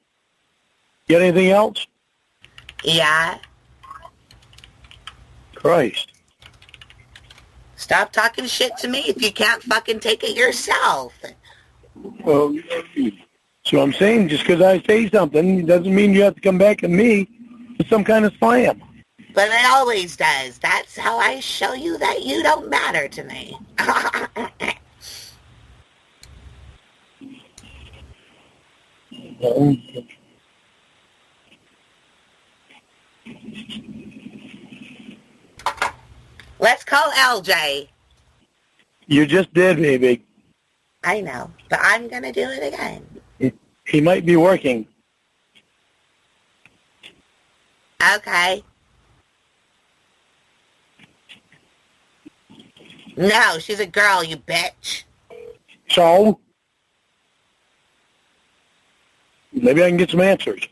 Got anything else? Yeah. Christ. Stop talking shit to me if you can't fucking take it yourself. Well, so I'm saying just because I say something doesn't mean you have to come back at me with some kind of slam. But it always does. That's how I show you that you don't matter to me. Let's call LJ. You just did, baby. I know, but I'm going to do it again. He might be working. Okay. No, she's a girl, you bitch. So? Maybe I can get some answers.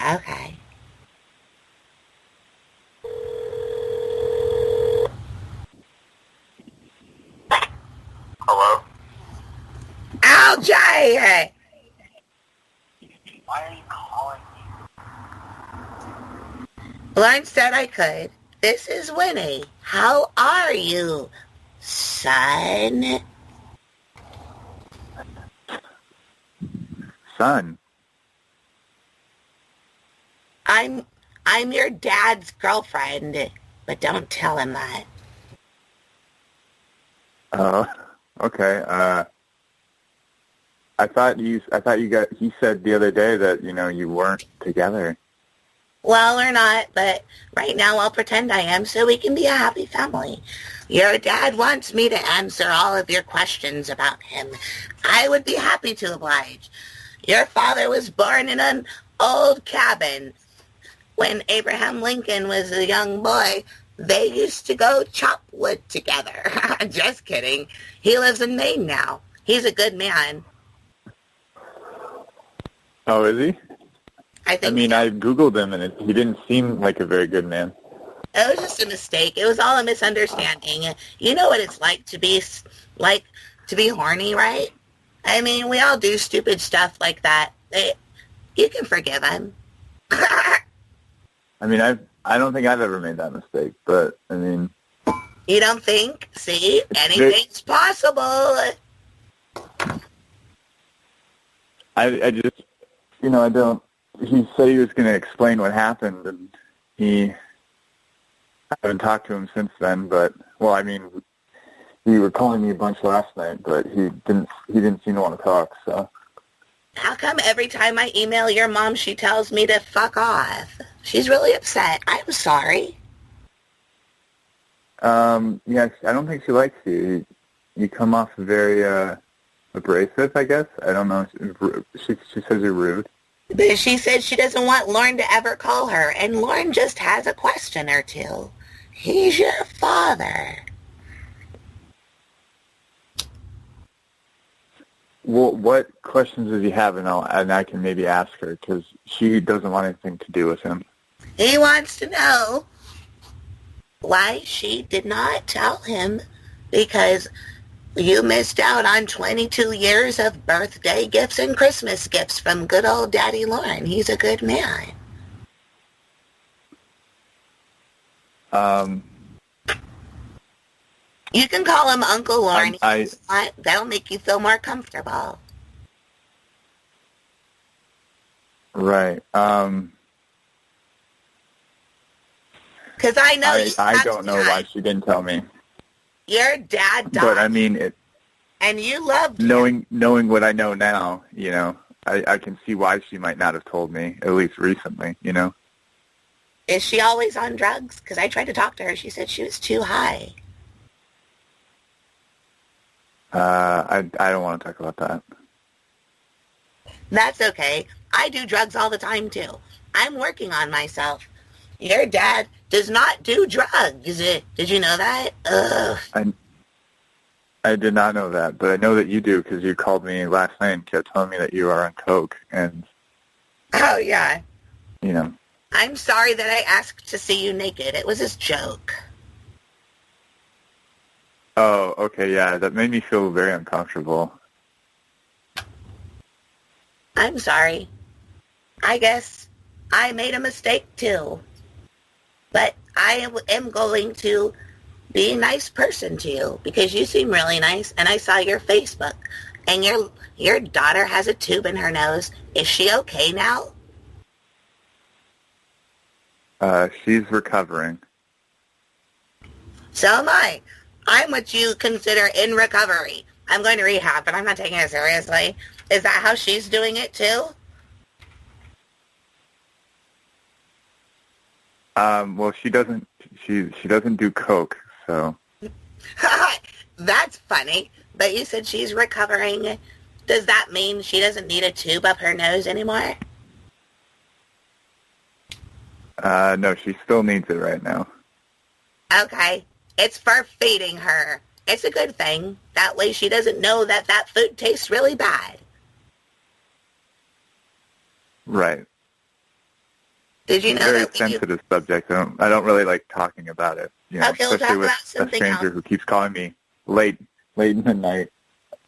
Okay. Hello? LJ! Why are you calling me? Lorne said I could. This is Winnie. How are you, son? Son? I'm your dad's girlfriend, but don't tell him that. Oh, okay. He said the other day that, you weren't together. Well, we're not, but right now I'll pretend I am so we can be a happy family. Your dad wants me to answer all of your questions about him. I would be happy to oblige. Your father was born in an old cabin. When Abraham Lincoln was a young boy, they used to go chop wood together. Just kidding. He lives in Maine now. He's a good man. Oh, is he? I think so. I Googled him, and he didn't seem like a very good man. It was just a mistake. It was all a misunderstanding. You know what it's like to be horny, right? I mean, we all do stupid stuff like that. You can forgive him. I don't think I've ever made that mistake, but, You don't think? See? Anything's possible. I just, I don't, he said he was going to explain what happened, and I haven't talked to him since then, but, he were calling me a bunch last night, but he didn't seem to want to talk, so. How come every time I email your mom, she tells me to fuck off? She's really upset. I'm sorry. Yes, I don't think she likes you. You come off very, abrasive, I guess. I don't know. She says you're rude. But she said she doesn't want Lorne to ever call her, and Lorne just has a question or two. He's your father. Well, what questions does he have, and I can maybe ask her, because she doesn't want anything to do with him. He wants to know why she did not tell him, because you missed out on 22 years of birthday gifts and Christmas gifts from good old Daddy Lorne. He's a good man. You can call him Uncle Lorne if you want. That'll make you feel more comfortable. Right. Because I know I don't know why she didn't tell me. Your dad died. But I mean, and you loved him. Knowing what I know now, you know, I can see why she might not have told me, at least recently, you know. Is she always on drugs? Because I tried to talk to her. She said she was too high. I don't want to talk about that. That's okay. I do drugs all the time, too. I'm working on myself. Your dad does not do drugs. Did you know that? Ugh. I did not know that, but I know that you do, because you called me last night and kept telling me that you are on coke, and... Oh, yeah. You know. I'm sorry that I asked to see you naked. It was a joke. Oh, okay, yeah, that made me feel very uncomfortable. I'm sorry. I guess I made a mistake, too. But I am going to be a nice person to you, because you seem really nice, and I saw your Facebook, and your daughter has a tube in her nose. Is she okay now? She's recovering. So am I. I'm what you consider in recovery. I'm going to rehab, but I'm not taking it seriously. Is that how she's doing it, too? Well, she doesn't do coke, so. That's funny. But you said she's recovering. Does that mean she doesn't need a tube up her nose anymore? No, she still needs it right now. Okay. It's for feeding her. It's a good thing. That way she doesn't know that food tastes really bad. Right. Did you know very that sensitive subject. I don't really like talking about it. You know, okay, we'll especially talk with about something a stranger else. who keeps calling me late in the night,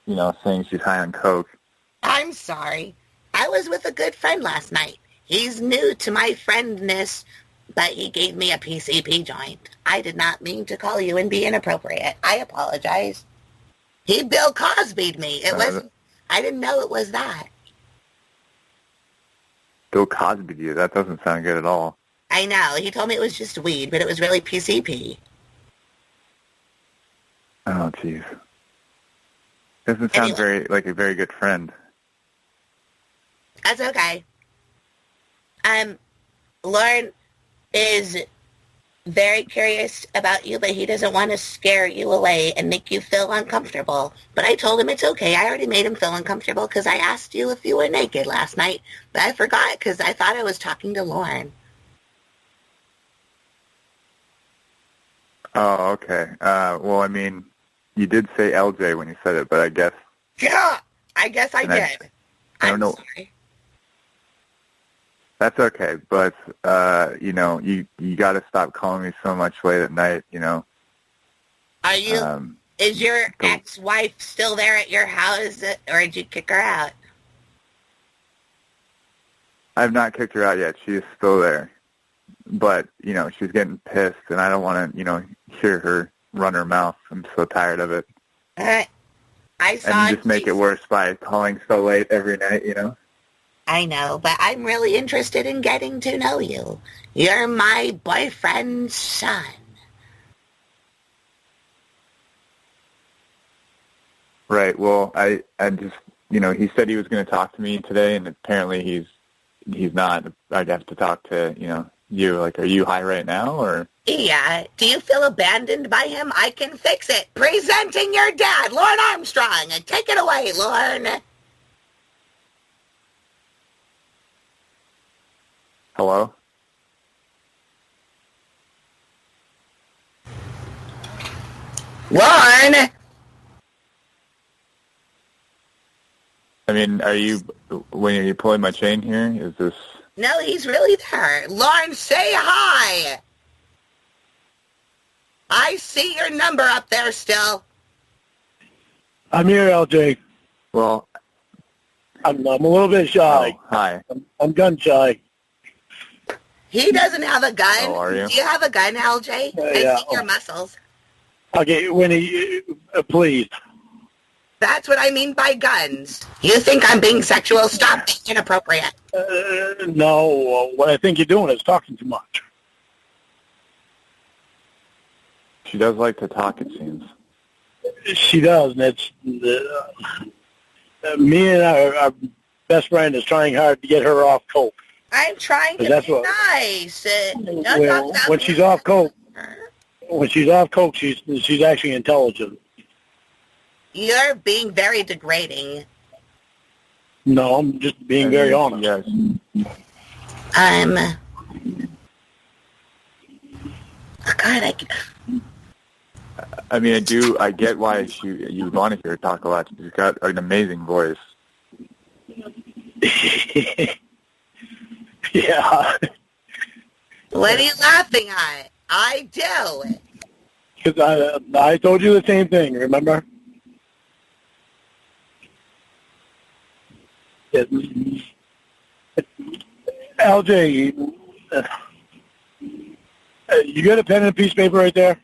you know, saying she's high on coke. I'm sorry. I was with a good friend last night. He's new to my friendness, but he gave me a PCP joint. I did not mean to call you and be inappropriate. I apologize. He Bill Cosby'd me. I didn't know it was that. Bill Cosby'd you? That doesn't sound good at all. I know. He told me it was just weed, but it was really PCP. Oh, jeez. Doesn't sound like a very good friend. That's okay. Lorne is very curious about you, but he doesn't want to scare you away and make you feel uncomfortable. But I told him it's okay. I already made him feel uncomfortable because I asked you if you were naked last night. But I forgot because I thought I was talking to Lorne. Oh, okay. Well, I mean, you did say LJ when you said it, but I guess... Yeah, I guess I did. I don't know. Sorry. That's okay, but, you know, you got to stop calling me so much late at night, you know. Are you... is your ex-wife still there at your house, or did you kick her out? I've not kicked her out yet. She is still there. But, you know, she's getting pissed, and I don't want to, you know, hear her run her mouth. I'm so tired of it. I saw and just make it worse by calling so late every night, you know? I know, but I'm really interested in getting to know you. You're my boyfriend's son. Right. Well, I just, you know, he said he was going to talk to me today, and apparently he's not. I'd have to talk to, you know, you? Like, are you high right now, or? Yeah. Do you feel abandoned by him? I can fix it. Presenting your dad, Lorne Armstrong. Take it away, Lorne. Hello? Lorne! I mean, when are you pulling my chain here? Is this? No, he's really there. Lorne, say hi! I see your number up there still. I'm here, LJ. Well, I'm a little bit shy. oh, hi. I'm gun shy. He doesn't have a gun. Oh, are you? Do you have a gun, LJ? Yeah. I see your muscles. Okay, Winnie, please. That's what I mean by guns. You think I'm being sexual? Stop being inappropriate. No, what I think you're doing is talking too much. She does like to talk, it seems. She does, and it's me and our best friend is trying hard to get her off coke. I'm trying to That's be what- nice. Don't Well, talk about when me. she's off coke, she's actually intelligent. You're being very degrading. No, I'm just being very honest. Yes. Oh, God, I mean, I get why you want to hear her talk a lot. She's got an amazing voice. Yeah. What are you laughing at? I do. Because I told you the same thing, remember? LJ, you got a pen and a piece of paper right there?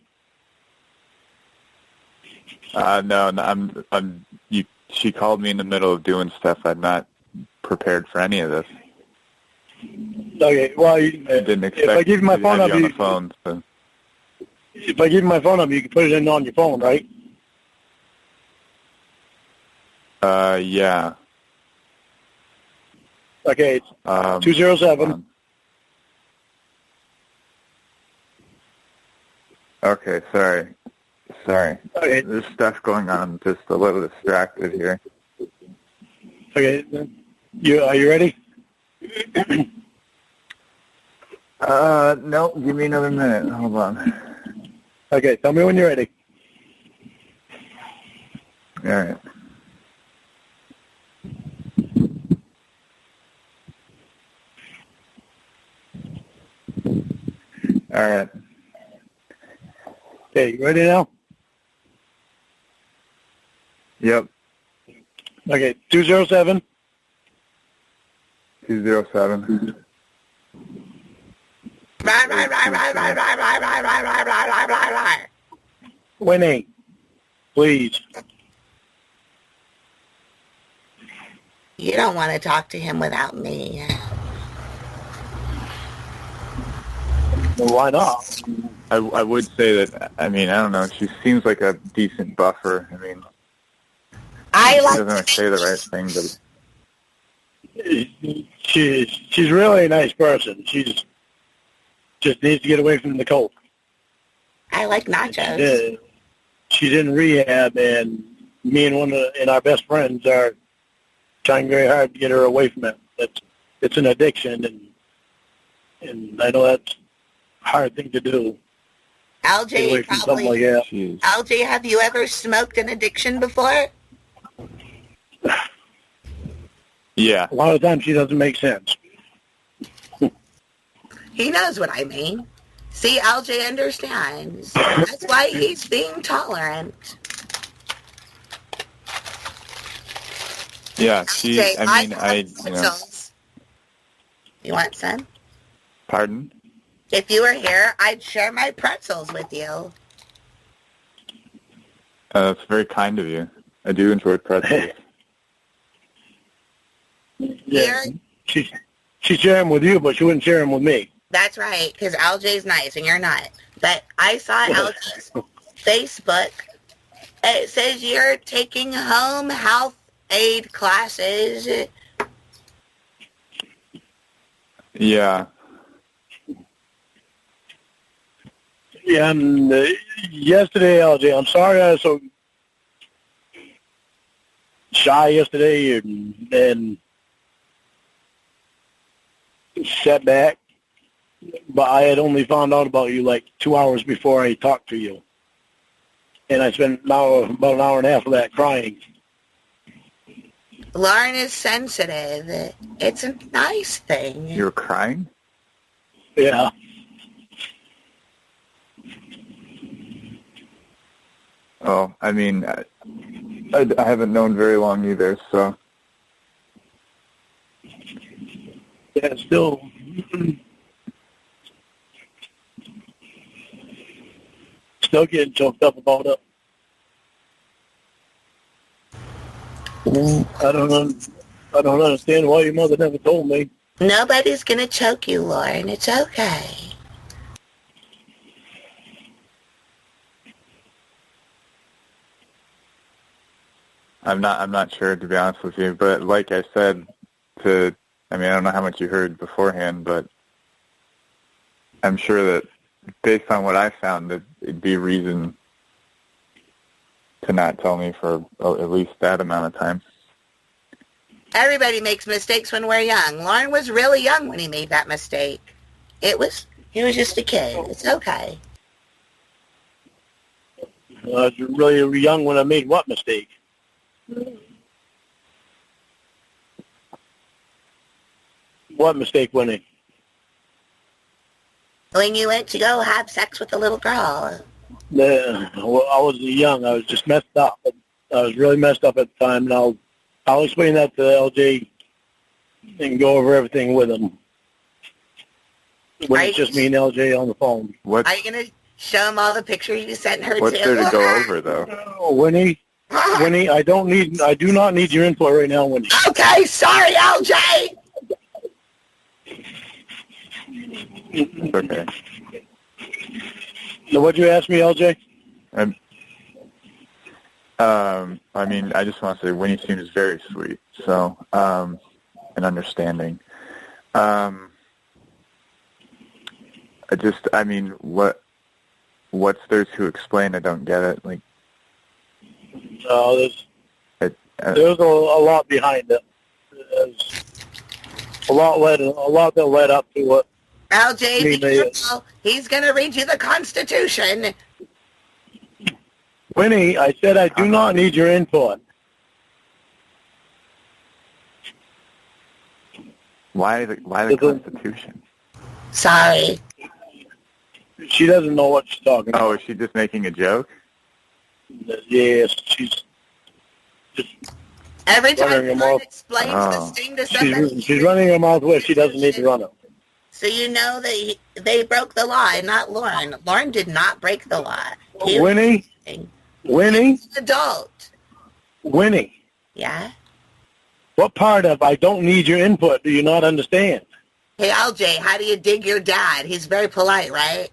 No, she called me in the middle of doing stuff. I'm not prepared for any of this. Okay, well, I didn't expect if I give you my to phone have number, you on the phone. So. if I give you my phone number, you can put it in on your phone, right? Yeah. Okay, it's 207. Okay, sorry. Okay. There's stuff going on. I'm just a little distracted here. Okay, are you ready? No, give me another minute. Hold on. Okay, tell me when you're ready. All right. All right. Okay, you ready now? Yep. Okay, 207. 207. Winnie, please. You don't want to talk to him without me. Well, why not? I would say that, I mean, I don't know. She seems like a decent buffer. I mean, I she like doesn't to say the right thing, but She's really a nice person. She just needs to get away from the coke. I like nachos. Yeah. She's in rehab, and me and our best friends are trying very hard to get her away from it. It's an addiction, and I know that's a hard thing to do. Get away LJ, from something like that. she's... LJ, have you ever smoked an addiction before? Yeah. A lot of times she doesn't make sense. He knows what I mean. See, LJ understands. That's why he's being tolerant. Yeah, LJ, I mean, have pretzels. You want some? Pardon? If you were here, I'd share my pretzels with you. That's very kind of you. I do enjoy pretzels. Yeah, she'd share them with you, but she wouldn't share them with me. That's right, because LJ's nice and you're not. But I saw LJ's Facebook. It says you're taking home health aid classes. Yeah. Yeah, and yesterday, LJ, I'm sorry I was so shy yesterday and set back, but I had only found out about you like 2 hours before I talked to you. And I spent about an hour and a half of that crying. Lorne is sensitive. It's a nice thing. You were crying? Yeah. Oh, I mean, I haven't known very long either, so. Yeah, still getting choked up about it. I don't understand why your mother never told me. Nobody's going to choke you, Lorne. It's okay. I'm not sure, to be honest with you, but like I said, I don't know how much you heard beforehand, but I'm sure that based on what I found, that it'd be reason to not tell me for at least that amount of time. Everybody makes mistakes when we're young. Lorne was really young when he made that mistake. He was just a kid. It's okay. I was really young when I made what mistake? What mistake, Winnie? When you went to go have sex with the little girl. Well, I was young. I was just messed up. I was really messed up at the time, and I'll explain that to LJ and go over everything with him when it's just me and LJ on the phone. Are you going to show him all the pictures you sent her What's to? there to go over, though? Winnie, I do not need your input right now, Winnie. Okay, sorry, LJ. Okay. Now, what'd you ask me, LJ? I just want to say Winnie seems very sweet, so, and understanding. What's there to explain? I don't get it. Like, there's a lot behind it. There's a lot that led up to it. LJ, be careful. He's going to read you the Constitution. Winnie, I said I do not need your input. why the Constitution? Sorry. She doesn't know what she's talking about. Oh, is she just making a joke? Yes, she's just Every time running her Lorne mouth. explains this thing to somebody, She's running her mouth where she doesn't need to run it. so you know that they broke the law, and not Lorne. Lorne did not break the law. Winnie? He's an adult. Winnie? Yeah? What part of I don't need your input do you not understand? Hey, LJ, how do you dig your dad? He's very polite, right?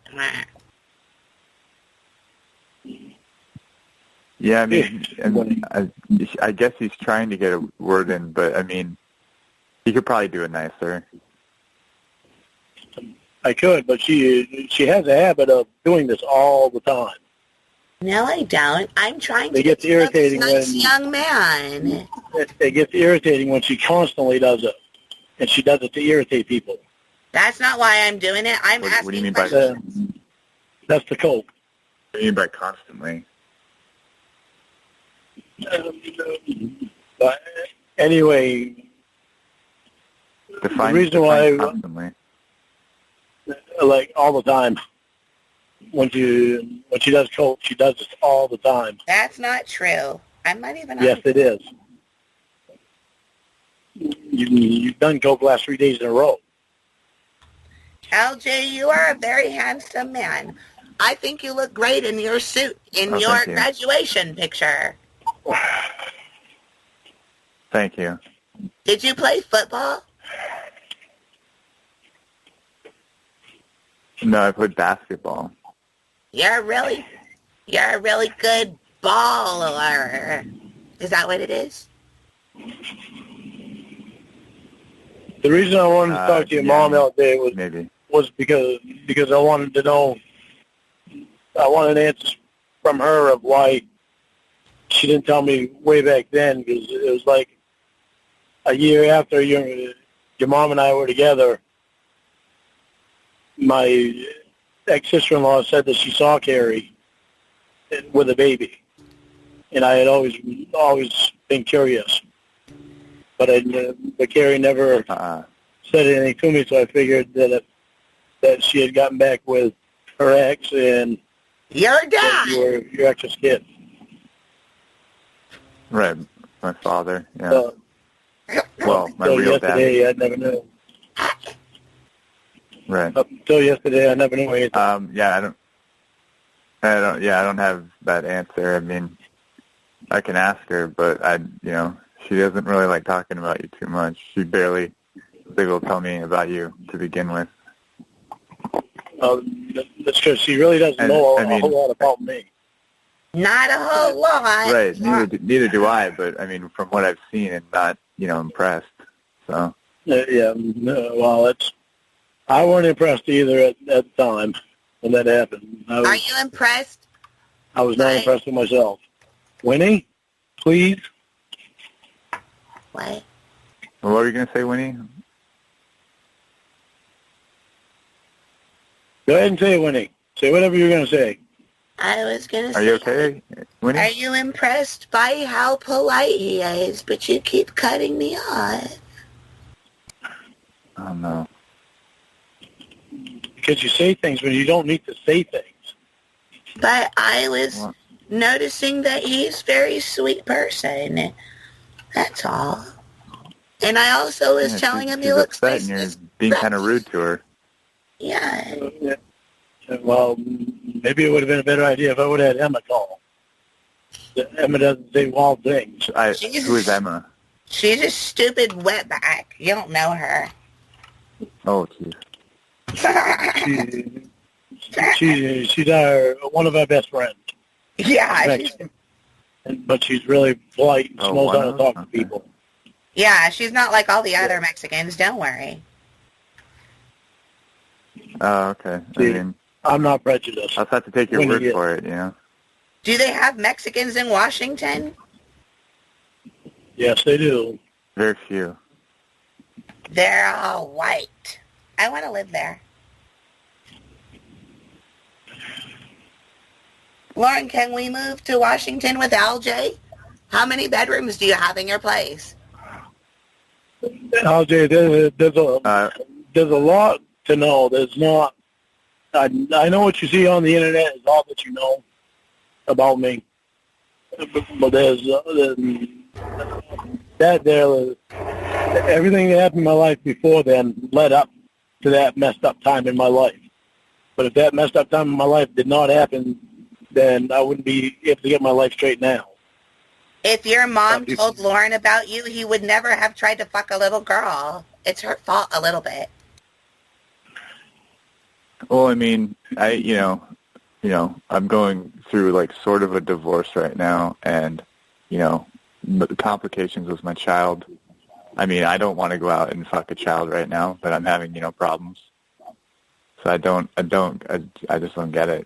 Yeah, I mean, I guess he's trying to get a word in, but, I mean, he could probably do it nicer. I could, but she has a habit of doing this all the time. No, I don't. I'm trying to It gets irritating this nice when young man. It gets irritating when she constantly does it, and she does it to irritate people. That's not why I'm doing it. I'm asking. What do you mean by that's the coke. What do you mean by constantly? But anyway, Define the reason why constantly. Like all the time. When she does coke, she does this all the time. That's not true. I'm not even. Yes, it is. You've done coke last 3 days in a row. LJ, you are a very handsome man. I think you look great in your suit in your graduation picture. Thank you. Did you play football? No, I played basketball. You're a really good baller. Is that what it is? The reason I wanted to talk to your mom out there was maybe because I wanted to know I wanted answers from her of why she didn't tell me way back then, because it was like a year after your mom and I were together. My ex-sister-in-law said that she saw Carrie with a baby, and I had always been curious, but Carrie never said anything to me, so I figured that she had gotten back with her ex and your dad, your ex's kid. Right, my father. Yeah. Well, my real yesterday, dad. I never knew. Right. Up until yesterday, I never knew anything. Yeah, I don't have that answer. I mean, I can ask her, but she doesn't really like talking about you too much. She barely was able to tell me about you to begin with. That's because she really doesn't know a whole lot about me. Not a whole lot. Right. Neither do I. But I mean, from what I've seen, and not impressed. So. Yeah. Well, I weren't impressed either at the time when that happened. Are you impressed? I was not impressed with myself. Winnie, please. What? What were you going to say, Winnie? Go ahead and say it, Winnie. Say whatever you're going to say. I was going to say... Are you okay, Winnie? Are you impressed by how polite he is, but you keep cutting me off? Oh, no. Because you say things when you don't need to say things. But I was noticing that he's a very sweet person. That's all. And I also was telling him he looks nice. And you're being kind of rude to her. Yeah. Well, maybe it would have been a better idea if I would have had Emma call. Emma doesn't say wild things. Who is Emma? She's a stupid wetback. You don't know her. Oh, jeez. She's one of our best friends. Yeah. But she's really polite and knows how to talk to people. Yeah, she's not like all the other Mexicans. Don't worry. Oh, okay. See, I'm not prejudiced. I'll just have to take your word for it, Do they have Mexicans in Washington? Yes, they do. Very few. They're all white. I want to live there. Lauren, can we move to Washington with LJ? How many bedrooms do you have in your place? LJ, there's a lot to know. There's not. I know what you see on the internet is all that you know about me. But there's everything that happened in my life before then led up to that messed up time in my life. But if that messed up time in my life did not happen, then I wouldn't be able to get my life straight now. If your mom told Lauren about you, he would never have tried to fuck a little girl. It's her fault a little bit. Well, I mean, I'm going through like sort of a divorce right now, and the complications with my child. I mean, I don't want to go out and fuck a child right now, but I'm having problems. So I just don't get it,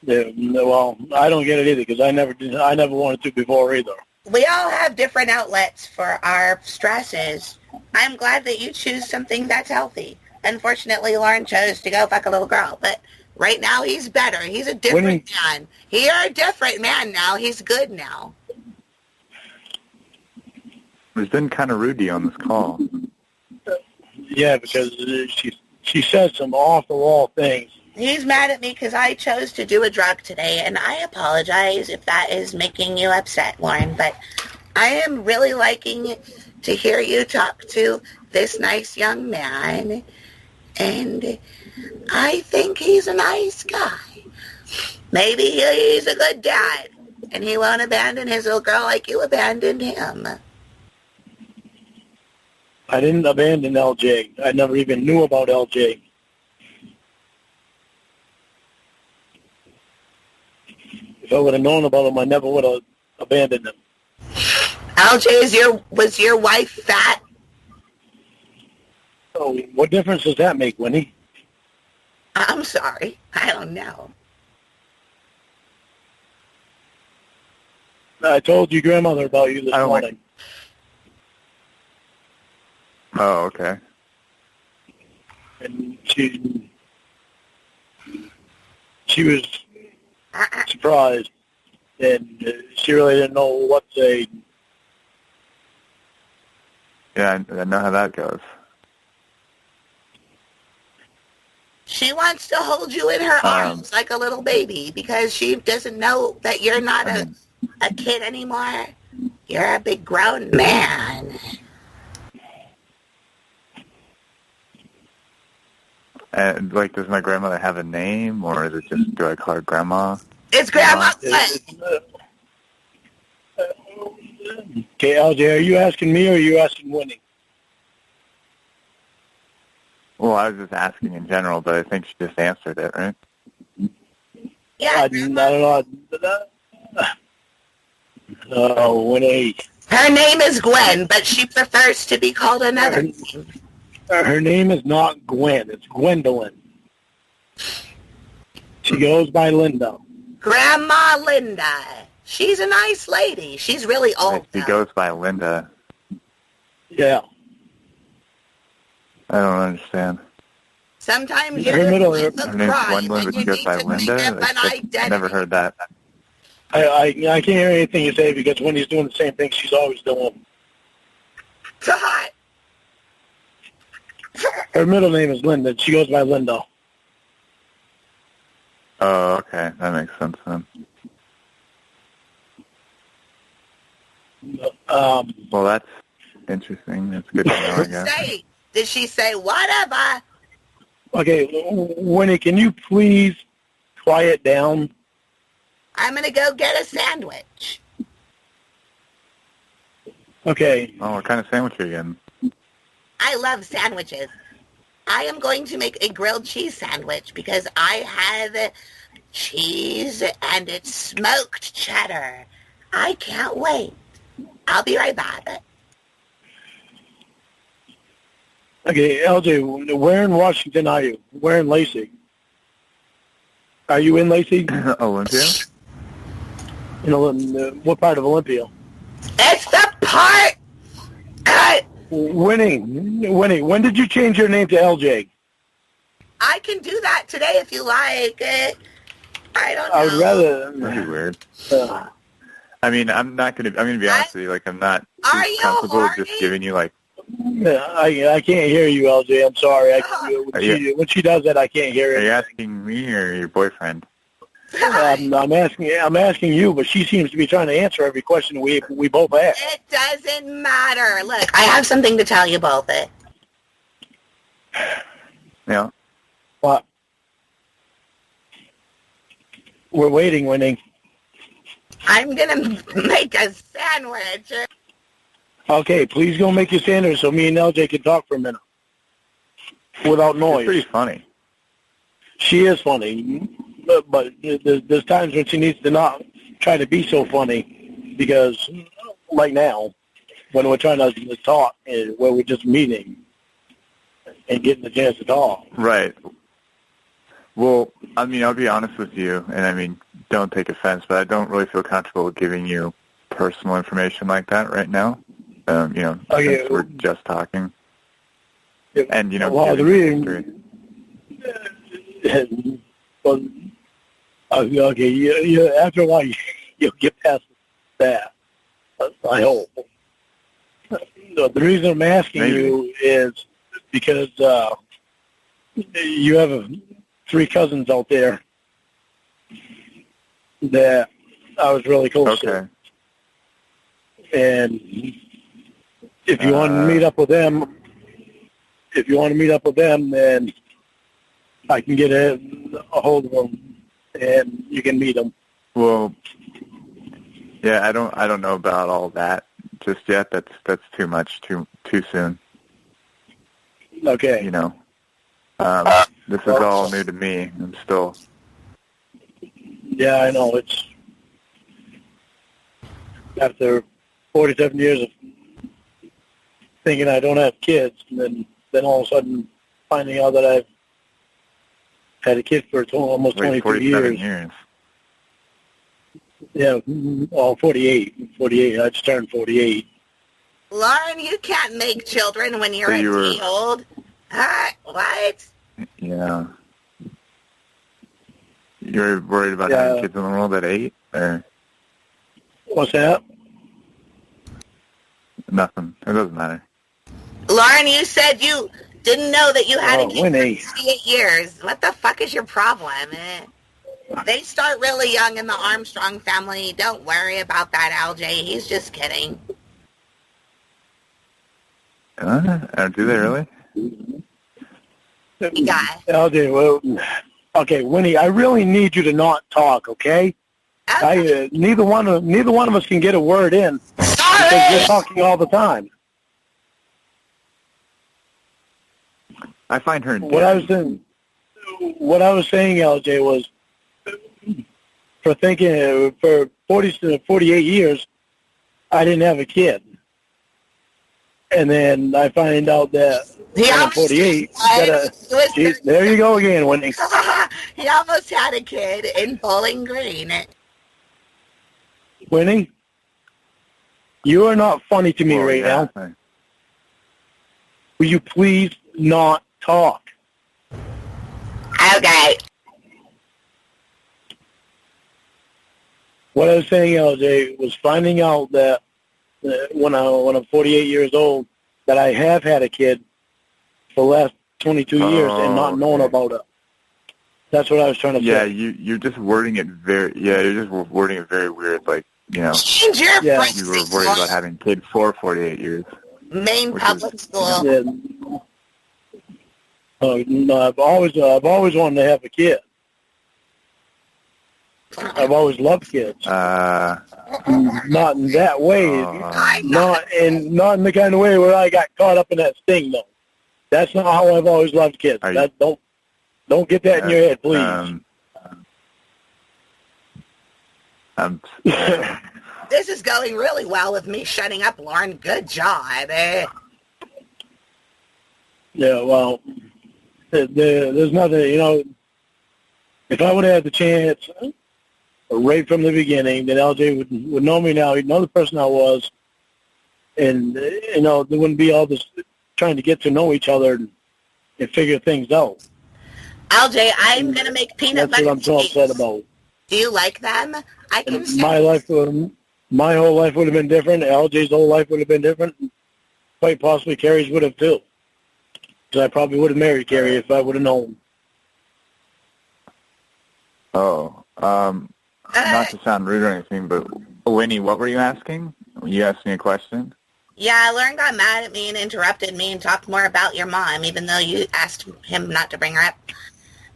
Yeah, well, I don't get it either because I never wanted to before either. We all have different outlets for our stresses. I'm glad that you choose something that's healthy. Unfortunately, Lauren chose to go fuck a little girl, but right now he's better. He's a different man. You're a different man now. He's good now. It's been kind of rude to you on this call. Yeah, because she said some off-the-wall things. He's mad at me because I chose to do a drug today, and I apologize if that is making you upset, Lauren, but I am really liking to hear you talk to this nice young man, and I think he's a nice guy. Maybe he's a good dad, and he won't abandon his little girl like you abandoned him. I didn't abandon LJ. I never even knew about LJ. If I would have known about him, I never would have abandoned him. LJ, was your wife fat? Oh, what difference does that make, Winnie? I'm sorry. I don't know. I told your grandmother about you this morning. Oh, okay. And she was surprised, and she really didn't know what to say. Yeah, I know how that goes. She wants to hold you in her arms like a little baby because she doesn't know that you're not a kid anymore. You're a big grown man. And, like, does my grandmother have a name, or is it just, do I call her Grandma? It's Grandma. Okay, LJ, are you asking me or are you asking Winnie? Well, I was just asking in general, but I think she just answered it, right? Yeah, I don't know. Oh, Winnie. Her name is Gwen, but she prefers to be called another name. Her name is not Gwen. It's Gwendolyn. She goes by Linda. Grandma Linda. She's a nice lady. She's really old. She goes by Linda. Yeah. I don't understand. Sometimes Her you're middle- with a Her name's crime Gwendolyn, and but she you goes need by to make Linda? up an I've identity. never heard that. I can't hear anything you say because Winnie's doing the same thing she's always doing. God. Her middle name is Linda. She goes by Linda. Oh, okay. That makes sense then. Well, that's interesting. That's good to know, I guess. Did she say whatever? Okay, Winnie, can you please quiet down? I'm going to go get a sandwich. Okay. Oh, what kind of sandwich are you getting? I love sandwiches. I am going to make a grilled cheese sandwich because I have cheese and it's smoked cheddar. I can't wait. I'll be right back. Okay, LJ, where in Washington are you? Where in Lacey? Are you in Lacey? Olympia? In what part of Olympia? It's the part... Winnie, when did you change your name to LJ? I can do that today if you like. I don't know. I would rather... That'd be weird. I mean, I'm gonna be honest with you, like, I'm not Are too you comfortable horny? just giving you, like... I can't hear you, LJ. I'm sorry. When she does that, I can't hear it. Are you asking me or your boyfriend? I'm asking you, but she seems to be trying to answer every question we both ask. It doesn't matter. Look, I have something to tell you both. Yeah. What? We're waiting, Winnie. I'm going to make a sandwich. Okay, please go make your sandwich so me and LJ can talk for a minute without noise. She's pretty funny. She is funny, but there's times when she needs to not try to be so funny because, like now, when we're trying to talk, where we're just meeting and getting the chance to talk. Right. Well, I mean, I'll be honest with you, and I mean, don't take offense, but I don't really feel comfortable giving you personal information like that right now. Since we're just talking. And, well, the reason... Well, okay, after a while, you'll get past that, I hope. The reason I'm asking you is because you have 3 cousins out there that I was really close to. And if you want to meet up with them, then I can get a hold of them and you can meet them. Well, yeah, I don't know about all that just yet. That's too much, too soon. Okay. This is all new to me. I'm still. Yeah, I know. It's after 47 years of thinking I don't have kids, and then all of a sudden finding out that I've had a kid for almost 22 47 years. Yeah, well, 48. 48. I just turned 48. Lauren, you can't make children when you're So a you were- day old. What? Yeah. You're worried about having kids in the world at 8? Or What's that? nothing. It doesn't matter. Lauren, you said you didn't know that you had a kid Winnie. for 68 years. What the fuck is your problem? They start really young in the Armstrong family. Don't worry about that, LJ. He's just kidding. Do they really? Yeah. LJ, well, okay, Winnie, I really need you to not talk, okay? Okay. Neither one of us can get a word in because Sorry! you're talking all the time. I find her What I was saying, LJ, was for 40 to 48 years, I didn't have a kid. And then I find out that I'm 48. There you go again, Wendy. He almost had a kid in Bowling Green. Winnie, you are not funny to me right now. Will you please not talk? Okay. What I was saying, LJ, was finding out that when I'm 48 years old, that I have had a kid for the last 22 years and not knowing about it. That's what I was trying to say. Yeah, you're just wording it very weird. Like, you know, Change your Yeah. you were worried about having kids for 48 years. Main public school. Yeah. Oh, no, I've always wanted to have a kid. I've always loved kids. Not in that way. Not in the kind of way where I got caught up in that sting, though. That's not how I've always loved kids. Don't get that in your head, please. This is going really well with me shutting up, Lauren. Good job. Yeah, well, there's nothing, you know, if I would have had the chance right from the beginning, then LJ would know me now. He'd know the person I was. And, you know, there wouldn't be all this trying to get to know each other and figure things out. LJ, I'm going to make peanut butter That's what I'm so upset about. Do you like them? I can My whole life would have been different. LJ's whole life would have been different. Quite possibly Carrie's would have too. Because I probably would have married Carrie if I would have known. Not to sound rude or anything, but Winnie, what were you asking? You asked me a question? Yeah, Lauren got mad at me and interrupted me and talked more about your mom, even though you asked him not to bring her up.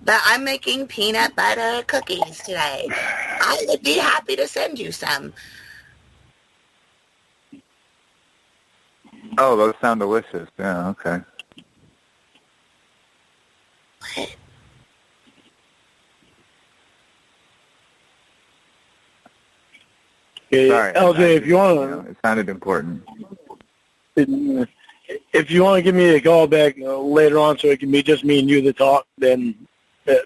But I'm making peanut butter cookies today. I would be happy to send you some. Oh, those sound delicious. Yeah, okay. What? Okay, Sorry, LJ, if you want to... it sounded important. If you want to give me a call back later on so it can be just me and you that talk, then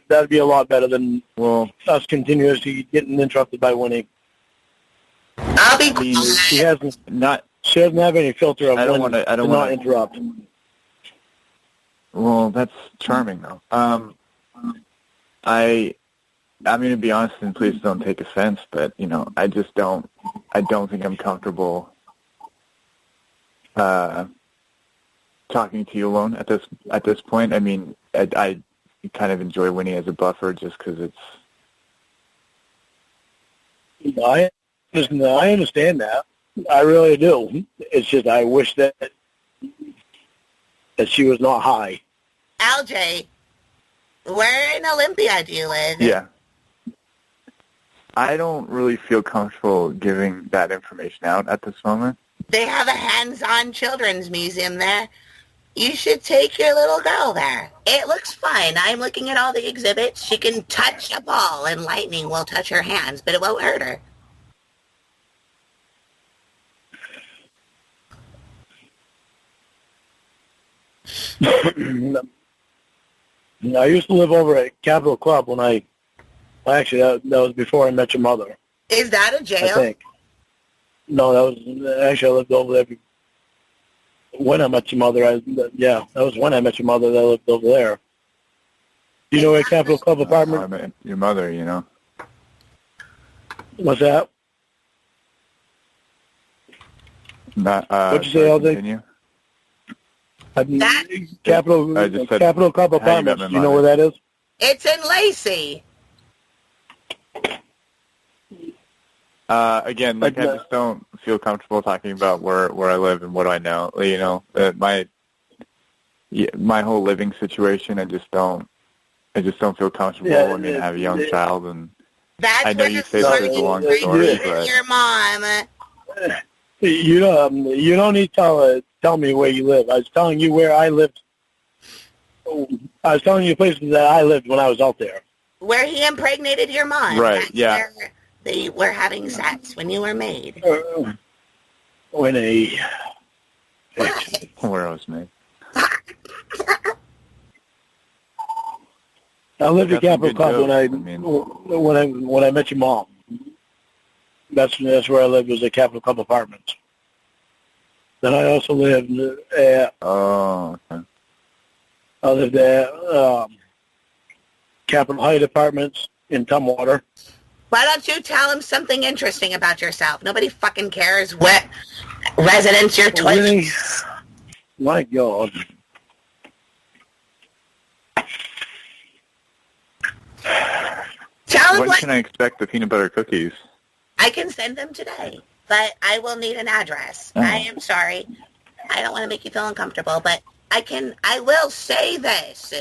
that'd be a lot better than us continuously getting interrupted by Winnie. I'll be She doesn't have any filter of I don't when want to not interrupt. Well, that's charming, though. I'm going to be honest, and please don't take offense, but, you know, I don't think I'm comfortable talking to you alone at this point. I mean, I kind of enjoy Winnie as a buffer just because it's... I understand that. I really do. It's just I wish that she was not high. LJ, where in Olympia do you live? Yeah. I don't really feel comfortable giving that information out at this moment. They have a hands-on children's museum there. You should take your little girl there. It looks fun. I'm looking at all the exhibits. She can touch a ball and lightning will touch her hands, but it won't hurt her. I used to live over at Capitol Club when actually, that was before I met your mother. Is that a I jail? think. No, that was actually I lived over there. When I met your mother, that was when I met your mother that I lived over there. You know where Capitol Club apartment? I met your mother, you know. What's that? What'd you say, continue? Capitol Club apartments. Do you know where that is? It's in Lacey. Again, I just don't feel comfortable talking about where I live and what I know. You know, my whole living situation. I just don't feel comfortable. Yeah, I mean, I have a young child, and That's I know you say this is a long story, but your mom. You don't need to tell me where you live. I was telling you where I lived. I was telling you places that I lived when I was out there. Where he impregnated your mom. Right, That's yeah. Where they were having sex when you were made. When where I was made. I lived at Capitol Club jokes, when I met your mom. That's where I lived, was at Capitol Club Apartments. Then I also lived at Capitol Heights Apartments in Tumwater. Why don't you tell him something interesting about yourself? Nobody fucking cares what residence you're Really? My God. Tell him When what... can I expect the peanut butter cookies? I can send them today, but I will need an address. Oh. I am sorry. I don't want to make you feel uncomfortable, but I will say this.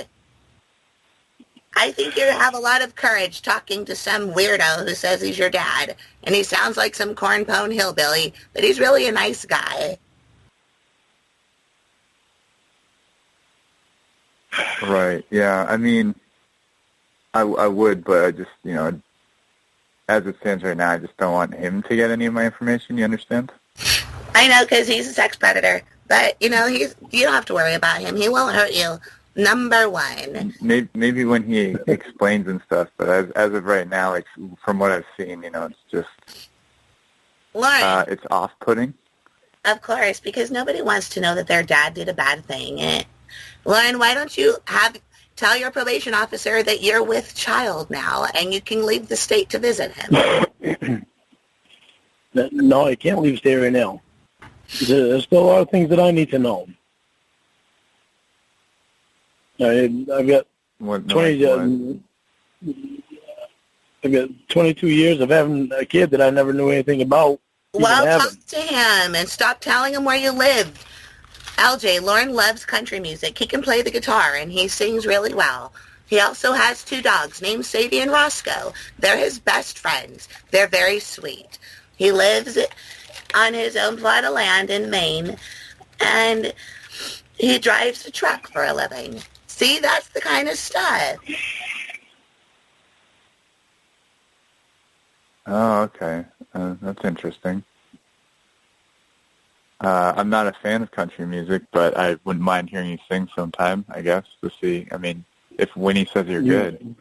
I think you have a lot of courage talking to some weirdo who says he's your dad, and he sounds like some cornpone hillbilly, but he's really a nice guy. Right, yeah. I mean, I would, but I just, you know, as it stands right now, I just don't want him to get any of my information, you understand? I know, because he's a sex predator, but, you know, you don't have to worry about him. He won't hurt you. Number one. Maybe when he explains and stuff, but as of right now, like, from what I've seen, you know, it's just, Lorne. it's off-putting. Of course, because nobody wants to know that their dad did a bad thing. Lorne, why don't you tell your probation officer that you're with child now, and you can leave the state to visit him? No, I can't leave state right now. There's still a lot of things that I need to know. I've got 20. I've got 22 years of having a kid that I never knew anything about. Well, talk to him and stop telling him where you live. LJ, Lorne loves country music. He can play the guitar, and he sings really well. He also has 2 dogs named Sadie and Roscoe. They're his best friends. They're very sweet. He lives on his own plot of land in Maine, and he drives a truck for a living. See, that's the kind of stuff. Oh, okay. That's interesting. I'm not a fan of country music, but I wouldn't mind hearing you sing sometime, I guess, to see. I mean, if Winnie says you're good.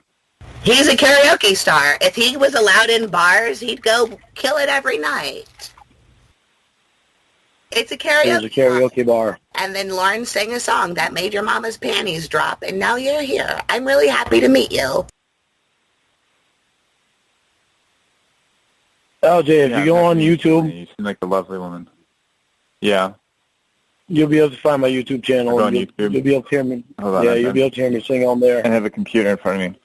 He's a karaoke star. If he was allowed in bars, he'd go kill it every night. It's a karaoke bar. And then Lorne sang a song that made your mama's panties drop, and now you're here. I'm really happy to meet you. LJ, if you go on YouTube... You seem like a lovely woman. Yeah. You'll be able to find my YouTube channel. On YouTube. You'll be able to hear me. Hold on, you'll be able to hear me sing on there. I have a computer in front of me.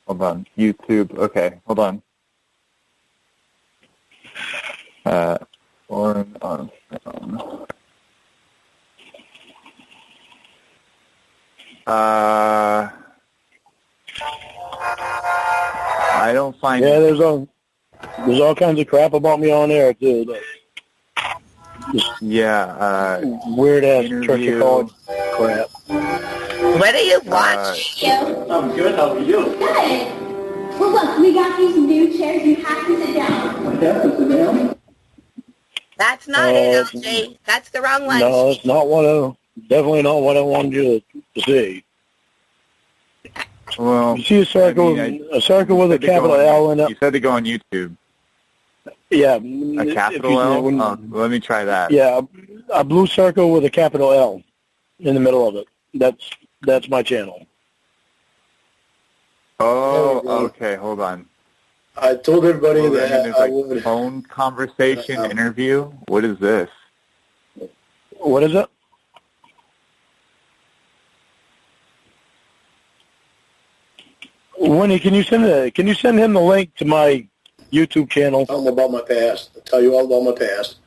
Hold on. YouTube. Okay, hold on. Lorne Armstrong. I don't find... Yeah, there's all kinds of crap about me on there, too. Weird-ass churchy college crap. What do you watch? I'm good. How are you? Good. Well, look, we got these new chairs. You have to sit down. I have to sit down? That's not it, LJ. That's the wrong one. No, it's not definitely not what I wanted you to see. Well, You see a circle, a circle with a capital L in it. You said to go on YouTube. Yeah. A capital L? Let me try that. Yeah, a blue circle with a capital L in the middle of it. That's my channel. Oh, okay. Hold on. I told everybody that I would. Phone conversation interview. What is this? What is it? Winnie, can you send him the link to my YouTube channel? Tell them about my past. I'll tell you all about my past.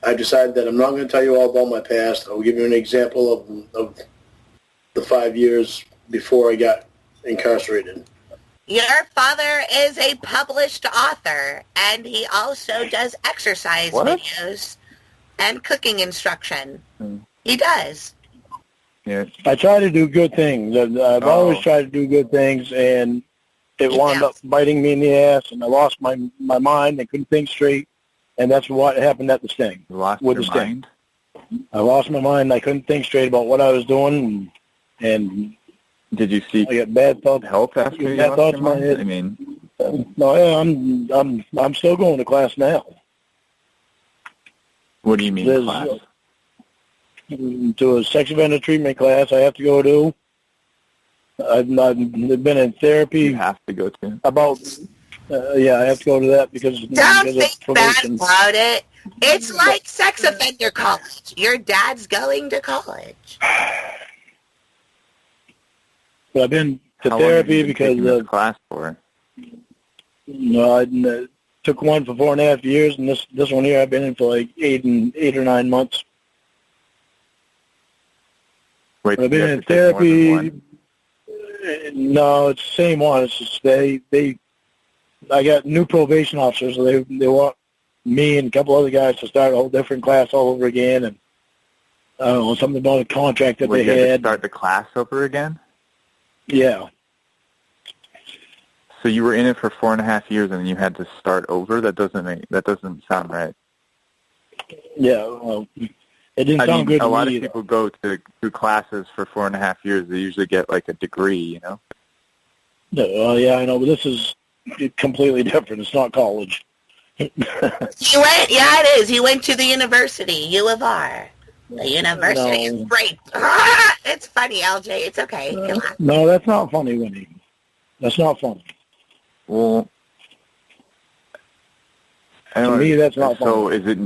I decided that I'm not going to tell you all about my past. I'll give you an example of the 5 years before I got incarcerated. Your father is a published author, and he also does exercise videos and cooking instruction. He does. Yeah. I try to do good things. I've always tried to do good things, and it wound up biting me in the ass, and I lost my mind. I couldn't think straight, and that's what happened at the sting. You lost with your the sting. mind? I lost my mind. I couldn't think straight about what I was doing, and did you seek I got bad thoughts. Help after you lost your mind? I mean, no, yeah, I'm still going to class now. What do you mean class? To a sex offender treatment class I have to go to. I've been in therapy. You have to go to? About, yeah, I have to go to that because Don't of think bad about it. It's like sex offender college. Your dad's going to college. But I've been to How therapy long have you been because taking this class for? I took one for 4.5 years, and this one here I've been in for like 8 or 9 months. Wait, I've been in therapy. No, it's the same one. It's just I got new probation officers, so they want me and a couple other guys to start a whole different class all over again, and I don't know, something about a contract that they had. had. To start the class over again? Yeah. So you were in it for 4.5 years, and then you had to start over. That doesn't sound right. Yeah. Well, it didn't sound good to me. A lot of people go to classes for 4.5 years. They usually get like a degree, you know. Yeah, I know, but this is completely different. It's not college. Yeah, it is. He went to the university, U of R. The university is great. It's funny, LJ. It's okay. No, that's not funny, Winnie. That's not funny. Well, to me, that's not funny. So is it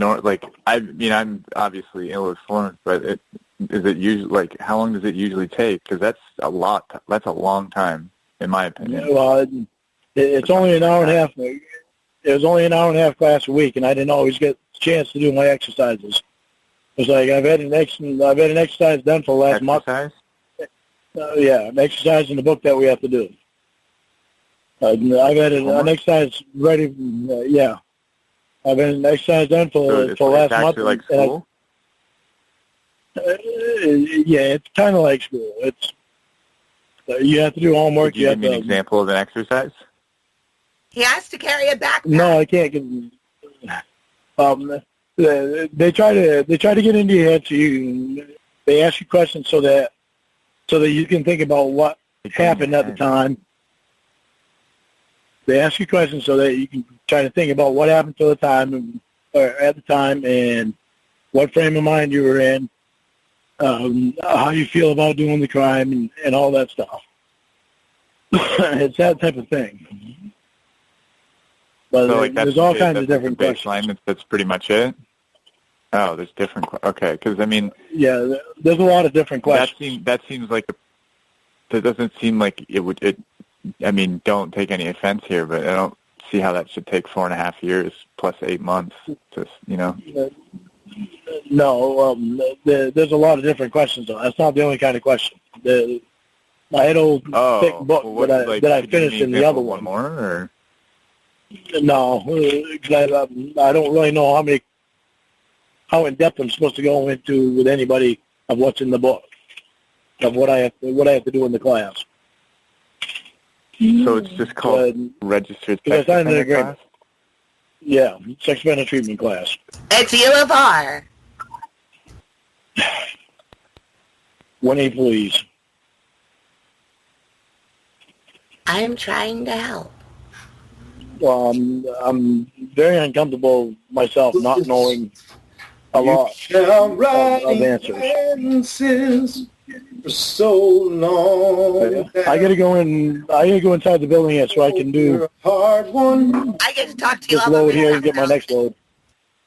I'm obviously ill-informed, but is it usually, like, how long does it usually take? Because that's a long time, in my opinion. Well, it's only an hour and a half. It was only an hour and a half class a week, and I didn't always get a chance to do my exercises. It's like I've had an exercise done for the last month. Yeah, an exercise in the book that we have to do. I've had an exercise ready. Yeah, I've had an exercise done for the last month. It's like school? Yeah, it's kind of like school. It's you have to do homework. Could you give me an example of an exercise? He has to carry a backpack. No, I can't give. They try to get into your head, so they ask you questions so that you can think about what happened at the time. They ask you questions so that you can try to think about what happened at the time, and what frame of mind you were in, how you feel about doing the crime, and all that stuff. It's that type of thing. But so, there's all kinds of different questions. That's pretty much it? Oh, there's different. Okay, because I mean, yeah, there's a lot of different questions. That seems like that doesn't seem like it would. I mean, don't take any offense here, but I don't see how that should take 4.5 years plus 8 months. Just No, there's a lot of different questions. Though. That's not the only kind of question. My head old thick book that I finished in the other one. More or? No, I don't really know how in depth I'm supposed to go into with anybody of what's in the book, of what I have to do in the class. So it's just called registered sex offender class? Yeah, sex offender treatment class. It's U of R. Winnie, please. I'm trying to help. Well, I'm very uncomfortable myself not knowing a lot of answers. For so long. I gotta go inside the building here so I can do hard one. I get to talk to you this all load over here and get my next load.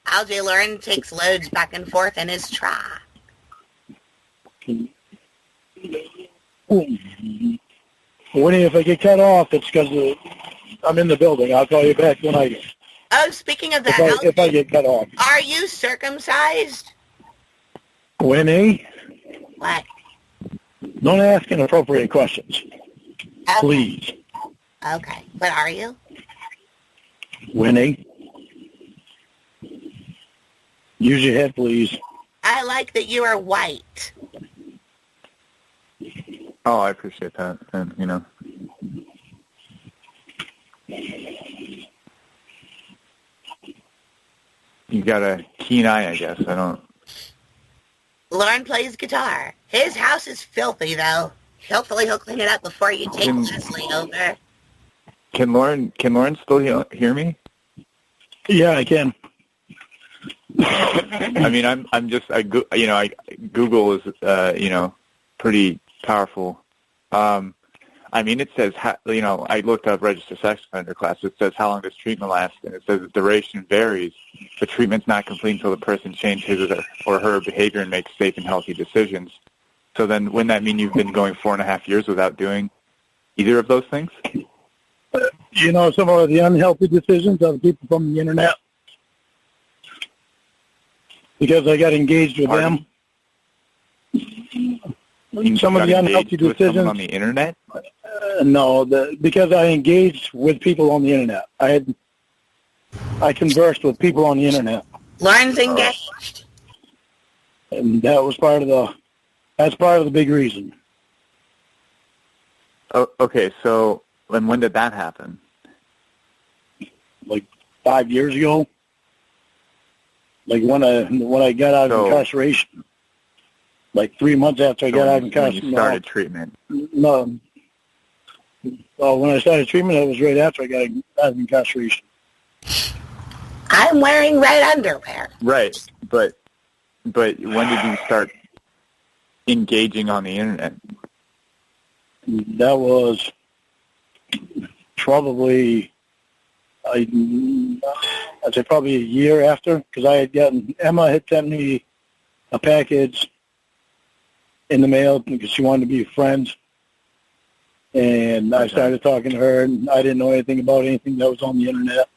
LJ Lorne takes loads back and forth in his truck. Winnie, if I get cut off, it's because I'm in the building. I'll call you back when I get. Oh, speaking of that, If I get cut off. Are you circumcised? Winnie, What? don't ask inappropriate questions. Okay. Please. Okay. But are you? Winnie. Use your head, please. I like that you are white. Oh, I appreciate that. And, you got a keen eye, I guess. I don't. Lorne plays guitar. His house is filthy, though. Hopefully he'll clean it up before you take Leslie over. Can Lorne still hear me? Yeah, I can. I mean, Google is, pretty powerful. I mean, it says, I looked up registered sex offender class. It says how long does treatment last, and it says the duration varies. The treatment's not complete until the person changes his or her behavior and makes safe and healthy decisions. So then wouldn't that mean you've been going 4.5 years without doing either of those things? Some of the unhealthy decisions are the people from the internet. Because I got engaged with them. Some of the unhealthy decisions on the internet. No, because I engaged with people on the internet. I conversed with people on the internet. Lorne's engaged. And that was part of the big reason. Oh, okay, so when did that happen? Like 5 years ago. Like when I got out of incarceration. Like 3 months after I got out of incarceration. When you started treatment? No. Well, when I started treatment, it was right after I got out of incarceration. I'm wearing red underwear. Right, but when did you start engaging on the internet? That was probably, I'd say probably a year after, because Emma had sent me a package in the mail because she wanted to be friends. And I started talking to her, and I didn't know anything about anything that was on the internet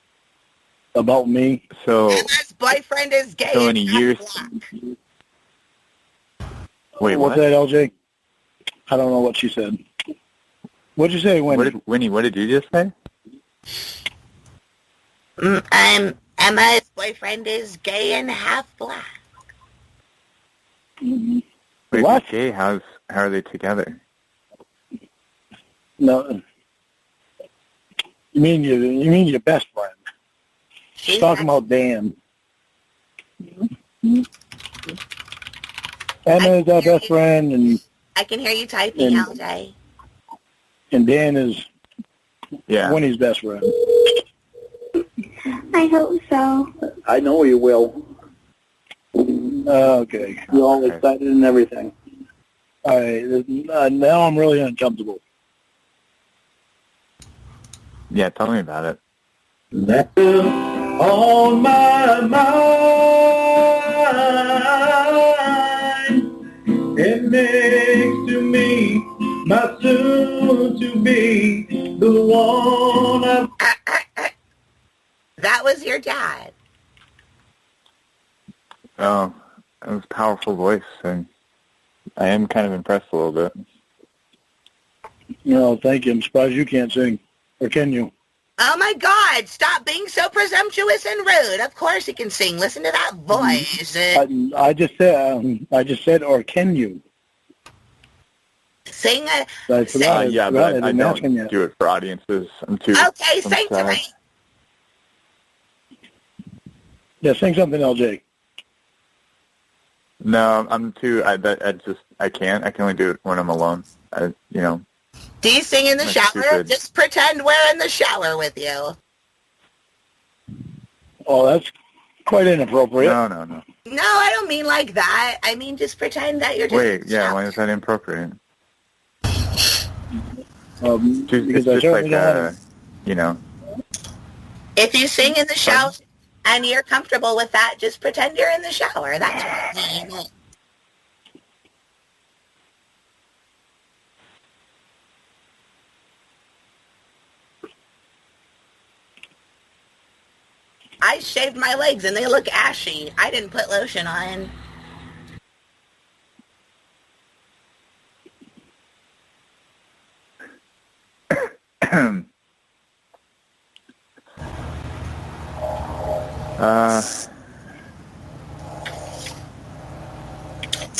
about me. So Emma's boyfriend is gay. So in a year. Wait, what's that, LJ? I don't know what she said. What'd you say, Winnie? Winnie, what did you just say? Emma's boyfriend is gay and half black. Wait, What? Gay? How are they together? No. You mean your best friend? She's Talking about Dan. Emma is our best friend, and I can hear you typing, LJ. And Dan is Winnie's best friend. I hope so. I know you will. Okay. You're all excited and everything. All right. Now I'm really uncomfortable. Yeah, tell me about it. That's on my mind. And next to me, my soon-to-be, the one I've... That was your dad. Oh, that was a powerful voice, and I am kind of impressed a little bit. No, thank you. I'm surprised you can't sing. Or can you? Oh, my God. Stop being so presumptuous and rude. Of course he can sing. Listen to that voice. I just said, or can you? Sing a... I forgot. Yeah, but I don't do it for audiences. I'm too... Okay, sing to me. Yeah, sing something, LJ. No, I'm too... I can't. I can only do it when I'm alone. Do you sing in the That's shower? stupid. Just pretend we're in the shower with you. Oh, that's quite inappropriate. No. No, I don't mean like that. I mean just pretend that you're just Wait, in the yeah, shower. why is that inappropriate? Because It's I just certainly like, don't want to. you know. If you sing in the shower Pardon? and you're comfortable with that, just pretend you're in the shower. That's what I mean. I shaved my legs and they look ashy. I didn't put lotion on.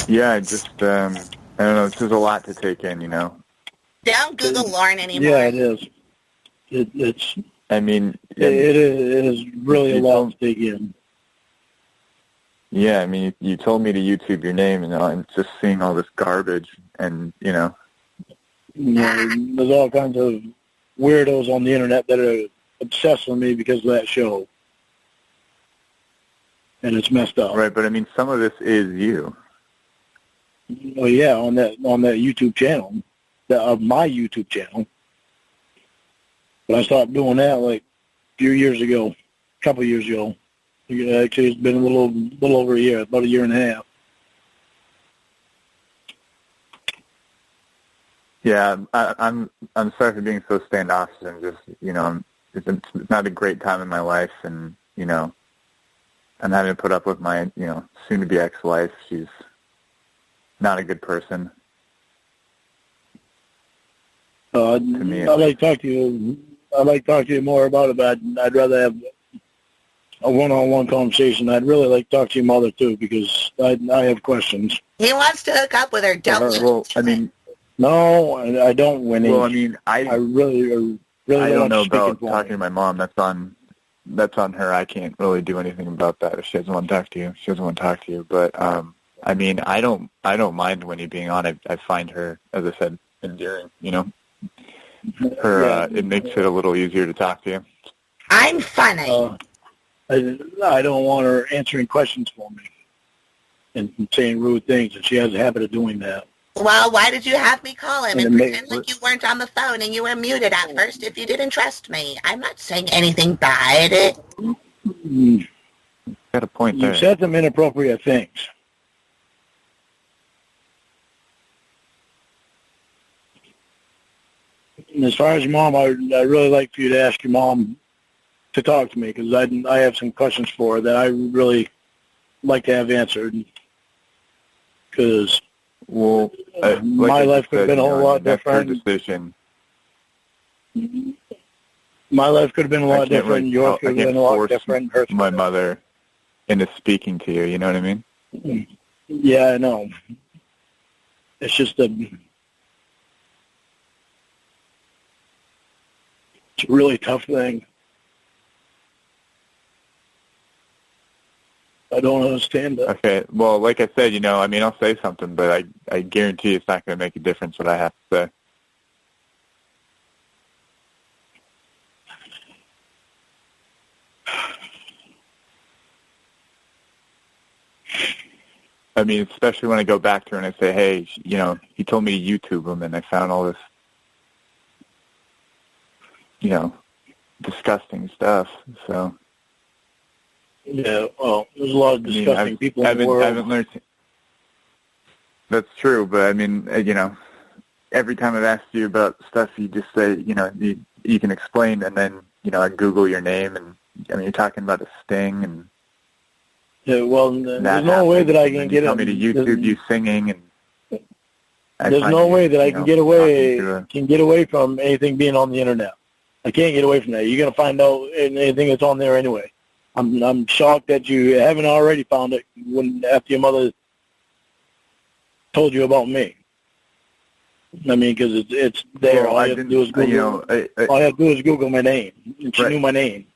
Yeah, I just, I don't know, this is a lot to take in, you know. Don't Google Lorne anymore. Yeah, it is. It's I mean, it is really a lot to take in. Yeah, I mean, you told me to YouTube your name, and I'm just seeing all this garbage, and, you know. There's all kinds of weirdos on the internet that are obsessed with me because of that show. And it's messed up. Right, but I mean, some of this is you. Well, yeah, on that YouTube channel, my YouTube channel. But I stopped doing that like a few years ago, a couple of years ago. Actually, it's been a little over a year, about a year and a half. Yeah, I'm sorry for being so standoffish, and just, you know, it's not a great time in my life, and, you know, I'm having to put up with my, you know, soon-to-be ex-wife. She's not a good person. To me, I'd like to talk to you. I'd like to talk to you more about it, but I'd rather have a one-on-one conversation. I'd really like to talk to your mother too, because I have questions. He wants to hook up with her. Don't. Well, I mean, no, I don't, Winnie. well, I mean, I really I don't know about speaking for talking me. to my mom. That's on her. I can't really do anything about that. If she doesn't want to talk to you, she doesn't want to talk to you. But I mean, I don't mind Winnie being on. I find her, as I said, endearing. You know, it makes it a little easier to talk to you. I'm funny. I don't want her answering questions for me and saying rude things, and she has a habit of doing that. Well, why did you have me call him and And pretend like you weren't on the phone and you were muted at first if you didn't trust me? I'm not saying anything bad. Got a point You there. said some inappropriate things. And as far as your mom, I'd really like for you to ask your mom to talk to me, because I have some questions for her that I really like to have answered. Because Well, my life could have been a whole lot different. That's her decision. My life could have been a lot different. Yours could have been a lot different. Hers my mother into speaking to you. You know what I mean? Yeah, I know. It's just it's a really tough thing. I don't understand it. Okay. Well, like I said, you know, I mean, I'll say something, but I guarantee it's not going to make a difference what I have to say. I mean, especially when I go back to her and I say, hey, you know, he told me to YouTube him, and I found all this, you know, disgusting stuff. So. Yeah, well, there's a lot of disgusting people in the world. I haven't learned. That's true, but I mean, you know, every time I've asked you about stuff, you just say, you know, you can explain, and then, you know, I Google your name, and I mean, you're talking about a sting, and yeah, well, there's no way that I can get it. Tell me to YouTube you singing, and there's no way that I can get away from anything being on the internet. I can't get away from that. You're gonna find out anything that's on there anyway. I'm shocked that you haven't already found it after your mother told you about me. I mean, because it's there. Well, all you have to do is Google. You know, all you have to do is Google my name, and she knew my name.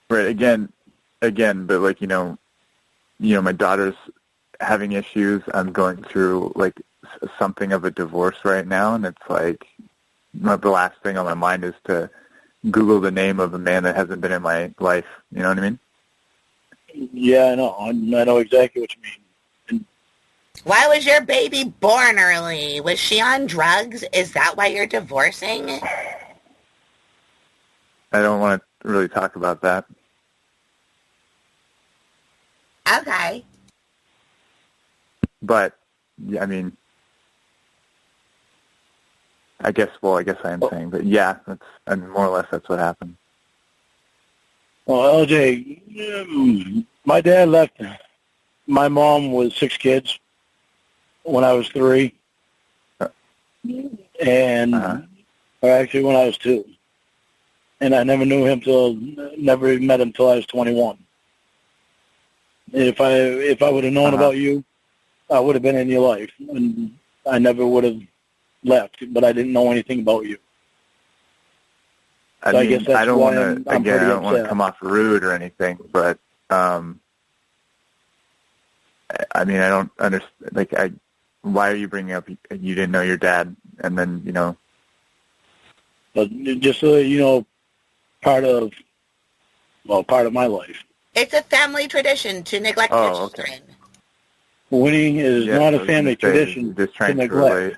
Right. Again, but like you know, my daughter's having issues. I'm going through like something of a divorce right now, and it's like, the last thing on my mind is to Google the name of a man that hasn't been in my life. You know what I mean? Yeah, I know. I know exactly what you mean. Why was your baby born early? Was she on drugs? Is that why you're divorcing? I don't want to really talk about that. Okay. But, yeah, I mean, I guess I am saying, but yeah, more or less that's what happened. Well, LJ, my dad left my mom with 6 kids when I was 3, and or actually when I was 2, and I never knew him never even met him till I was 21. If I would have known about you, I would have been in your life, and I never would have left, but I didn't know anything about you. So I guess that's I don't why want to, again, I don't want to come off rude or anything, but, I mean, I don't understand, why are you bringing up you didn't know your dad, and then, you know. But just so you know, part of my life. It's a family tradition to neglect your children. Okay. Winning is not a family tradition to neglect.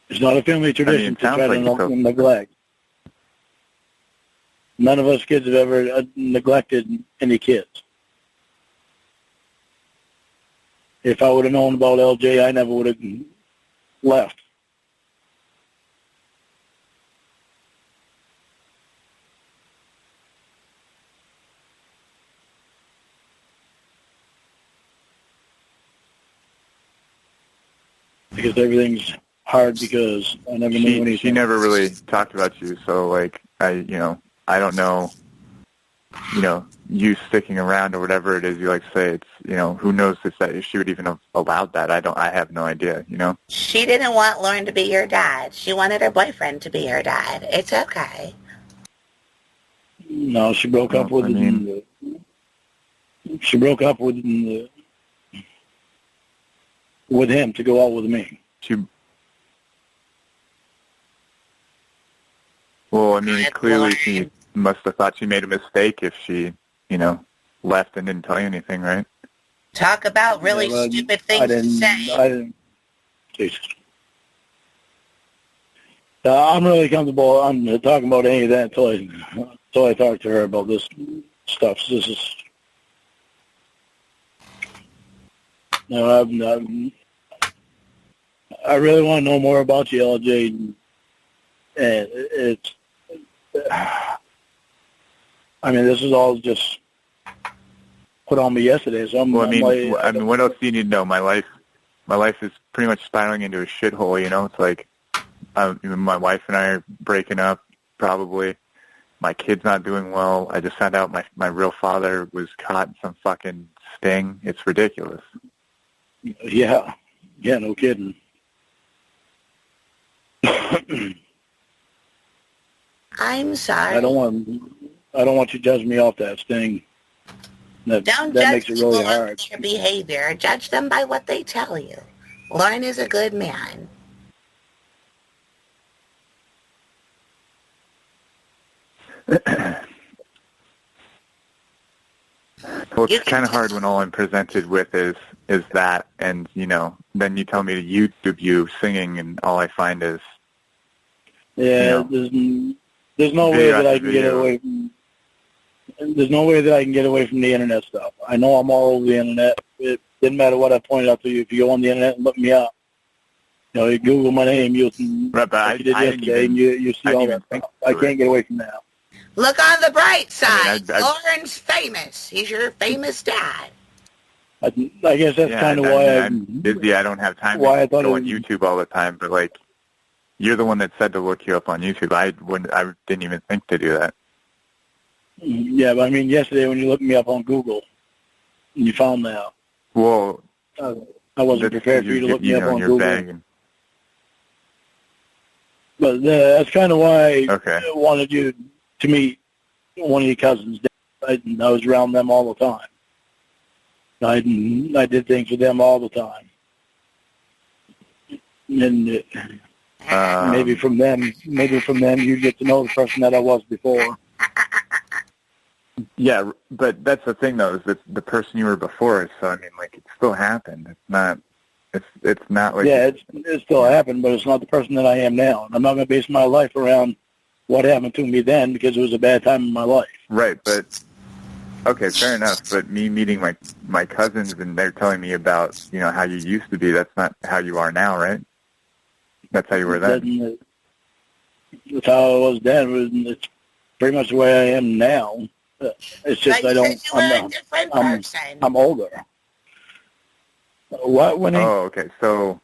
It's not a family tradition to try to neglect. None of us kids have ever neglected any kids. If I would have known about LJ, I never would have left. Because everything's hard because I never knew anything. She never really talked about you, so I don't know, you sticking around or whatever it is you like to say. It's, who knows if she would even have allowed that. I have no idea, She didn't want Lorne to be your dad. She wanted her boyfriend to be her dad. It's okay. No, she broke up with him. She broke up with him to go out with me. Well, I mean, clearly she must have thought she made a mistake if she, left and didn't tell you anything, right? Talk about really stupid things to say. Jesus. I'm really comfortable on talking about any of that until I talk to her about this stuff. This is, I really want to know more about you, LJ. And it's, this is all just put on me yesterday. So what else do you need to know? My life is pretty much spiraling into a shithole. It's like my wife and I are breaking up. Probably, my kid's not doing well. I just found out my real father was caught in some fucking sting. It's ridiculous. Yeah, no kidding. I'm sorry. I don't want you to judge me off that sting. That makes it really hard. Their behavior. Judge them by what they tell you. Lorne is a good man. Well, it's kind of hard when all I'm presented with is that, and then you tell me to YouTube you singing, and all I find is there's no way that I can get away. There's no way that I can get away from the internet stuff. I know I'm all over the internet. It didn't matter what I pointed out to you. If you go on the internet and look me up, you Google my name, you'll see you did yesterday, and you see all that stuff. I can't get away from that. Look on the bright side. Lorne's famous. He's your famous dad. I guess that's kind of why I'm busy. I don't have time to go on YouTube all the time. But you're the one that said to look you up on YouTube. I didn't even think to do that. Yeah, but yesterday when you looked me up on Google, you found that. Well, I wasn't prepared for you to look me up on Google. But that's kind of why I wanted you to meet one of your cousins. I was around them all the time. I did things with them all the time. and maybe from them you get to know the person that I was before. Yeah, but that's the thing though, is that the person you were before. So I mean, like, it still happened. It's not like it still happened, but it's not the person that I am now. And I'm not going to base my life around what happened to me then because it was a bad time in my life. Right, but okay, fair enough. But me meeting my cousins and they're telling me about how you used to be. That's not how you are now, right? That's how you were then. That's how I was then. It's pretty much the way I am now. It's just I'm older. What, Winnie? Oh, okay. So,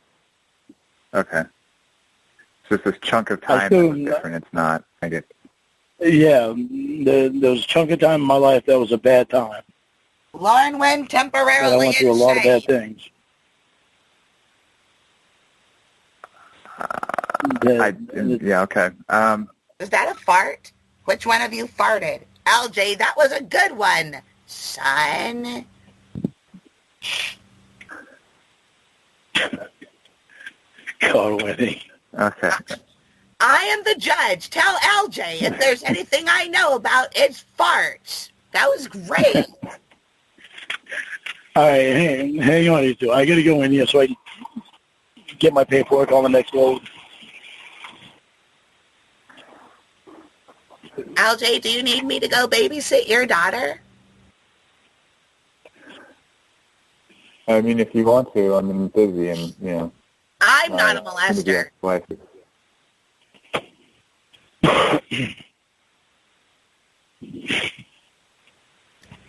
okay. It's just this chunk of time that was different. It's not, I guess. Yeah, there was a chunk of time in my life that was a bad time. Lorne went temporarily I went through a lot of bad things. Yeah, okay. Is that a fart? Which one of you farted? LJ, that was a good one, son. God, Winnie. Okay. I am the judge. Tell LJ if there's anything I know about its farts. That was great. All right, hang on, you two. I got to go in here so I can get my paperwork on the next load. LJ, do you need me to go babysit your daughter? I mean, if you want to, I'm busy and, I'm not a molester.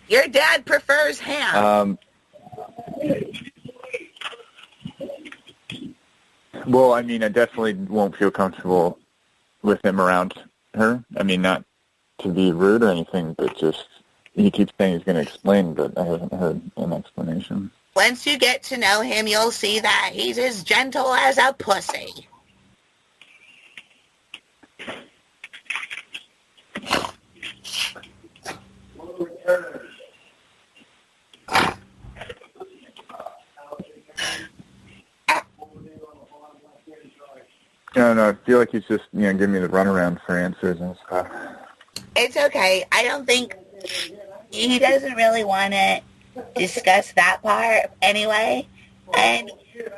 Your dad prefers ham. Well, I mean, I definitely won't feel comfortable with him around her. I mean, not to be rude or anything, but just he keeps saying he's going to explain, but I haven't heard an explanation. Once you get to know him, you'll see that he's as gentle as a pussy. No, I feel like he's just, giving me the runaround for answers and stuff. It's okay. I don't think he doesn't really want to discuss that part anyway. And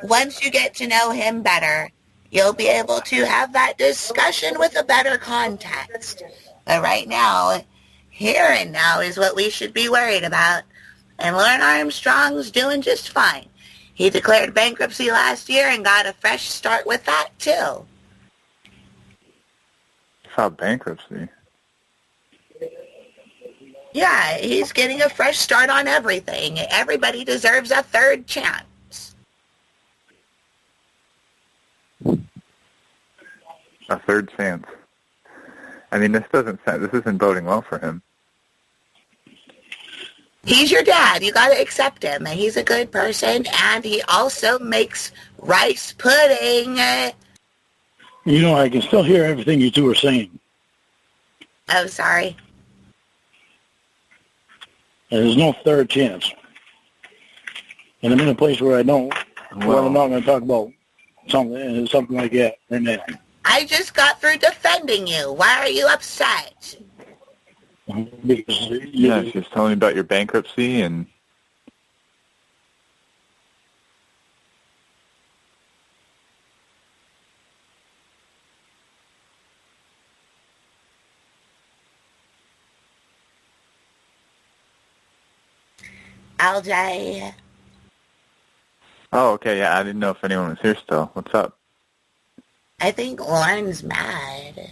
once you get to know him better, you'll be able to have that discussion with a better context. But right now, here and now is what we should be worried about. And Lorne Armstrong's doing just fine. He declared bankruptcy last year and got a fresh start with that, too. Filed bankruptcy? Yeah, he's getting a fresh start on everything. Everybody deserves a third chance. A third chance? I mean, this isn't boding well for him. He's your dad. You got to accept him. He's a good person, and he also makes rice pudding. I can still hear everything you two are saying. Oh, sorry. There's no third chance. And I'm in a place where I'm not going to talk about something like that right now. I just got through defending you. Why are you upset? Because she's telling me about your bankruptcy and... LJ. Oh, okay, yeah, I didn't know if anyone was here still. What's up? I think Lorne's mad.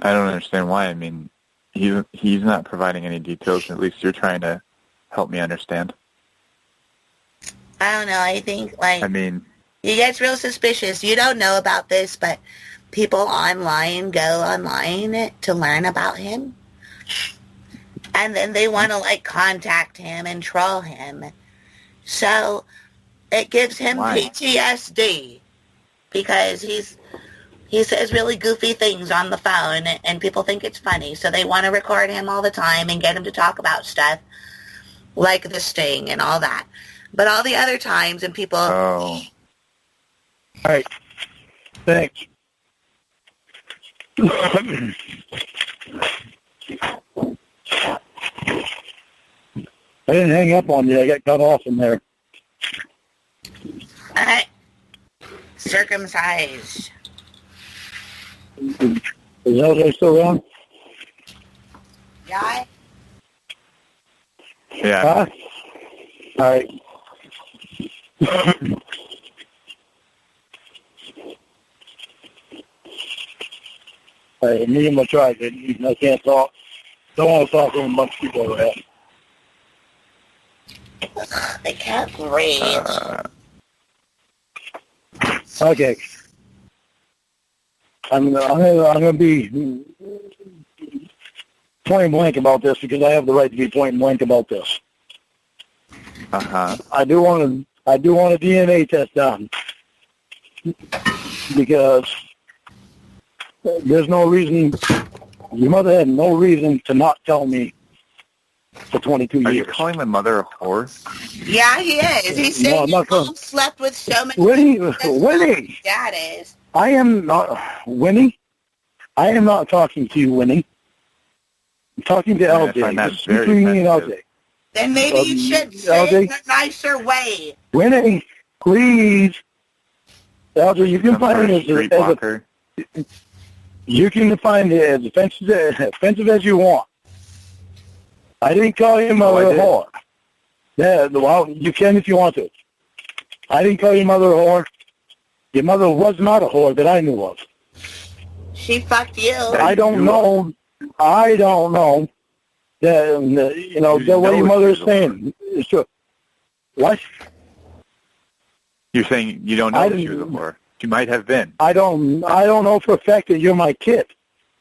I don't understand why. I mean, he's not providing any details. At least you're trying to help me understand. I don't know. I think, he gets real suspicious. You don't know about this, but people go online to learn about him. And then they want to, contact him and troll him. So it gives him PTSD because he says really goofy things on the phone and people think it's funny. So they want to record him all the time and get him to talk about stuff like the sting and all that. But all the other times and people... Oh. All right. Thanks. I didn't hang up on you. I got cut off in there. Circumcised. Is LJ still around? Yeah. Yeah. Huh? All right. All right, me and my tribe, I can't talk. Don't want to talk to a bunch of people over there. I can't breathe. Okay. I'm gonna be point blank about this because I have the right to be point blank about this. I do want a DNA test done because there's no reason. Your mother had no reason to not tell me for 22 years. Are you calling my mother a whore? Yeah, he is. He's saying No, you slept with so many Winnie. Dad is. I am not, Winnie. I am not talking to you, Winnie. I'm talking to LJ. Just between me and LJ. Then maybe you should say it in a nicer way. Winnie, please. LJ, you can find it you can define it as offensive as you want. I didn't call your mother a whore. Yeah, well, you can if you want to. I didn't call your mother a whore. Your mother was not a whore that I knew of. She fucked you. I don't know. That what your mother is saying is true. What? You're saying you don't know if she was a whore. She might have been. I don't know for a fact that you're my kid.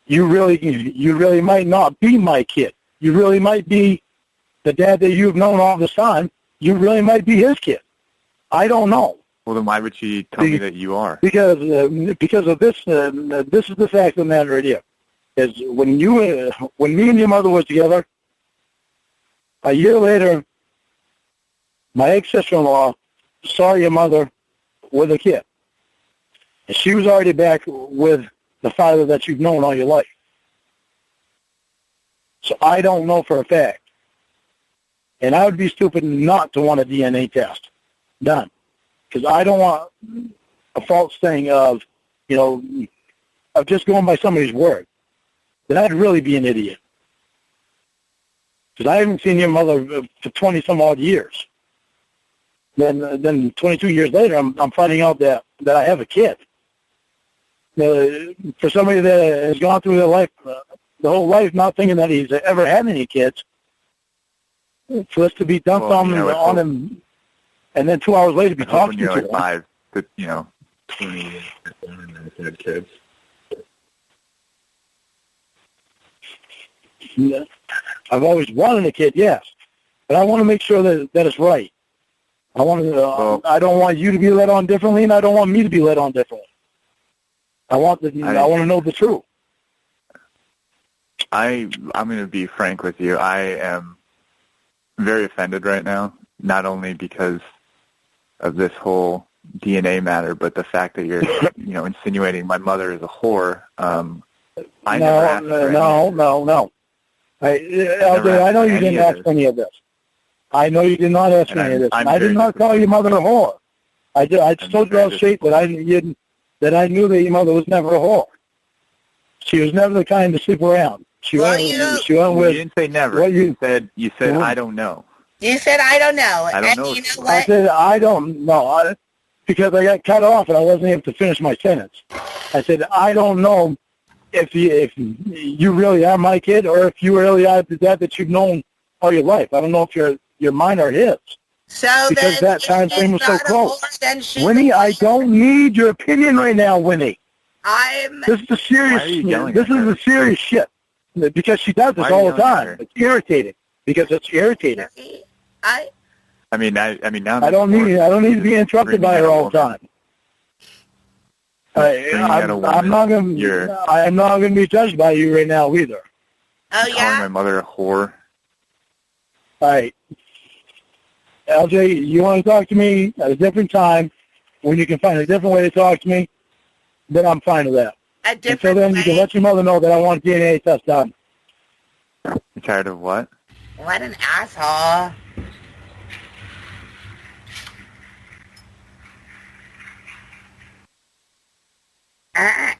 You really might not be my kid. You really might be the dad that you've known all this time. You really might be his kid. I don't know. Well, then why would she tell me that you are? Because of this. This is the fact of the matter right here. Is when me and your mother was together, a year later, my ex-sister-in-law saw your mother with a kid. And she was already back with the father that you've known all your life. So I don't know for a fact. And I would be stupid not to want a DNA test done. Because I don't want a false thing of just going by somebody's word. Then I'd really be an idiot. Because I haven't seen your mother for 20-some-odd years. Then 22 years later, I'm finding out that I have a kid. For somebody that has gone through their life, the whole life, not thinking that he's ever had any kids, for us to be dumped on him, and then 2 hours later be talking to him. 5 to 20 years and had kids. Yeah. I've always wanted a kid, yes, but I want to make sure that it's right. I don't want you to be led on differently, and I don't want me to be led on differently. I want to know the truth. I'm going to be frank with you. I am very offended right now, not only because of this whole DNA matter, but the fact that you're, insinuating my mother is a whore. No. I know you didn't ask for any of this. I know you did not ask for any of this. I did not call your mother a whore. I just told you all straight that I knew that your mother was never a whore. She was never the kind to sleep around. She went with. You didn't say never. You said I don't know. You said I don't know. I don't know. You know what? I said I don't know because I got cut off and I wasn't able to finish my sentence. I said I don't know if you really are my kid or if you really are the dad that you've known all your life. I don't know if you're mine or his. So because that time frame was so close. Winnie, I don't need your opinion right now, Winnie. This is the serious. This is the serious shit. Because she does this all the time. It's irritating. Because it's irritating. I mean now. I don't need to be interrupted by her all the time. I'm not going to be judged by you right now either. Oh yeah. Calling my mother a whore. All right. LJ, you want to talk to me at a different time when you can find a different way to talk to me, then I'm fine with that. A different Until then, way? you can let your mother know that I want a DNA test done. You tired of what? What an asshole. I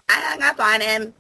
hung up on him.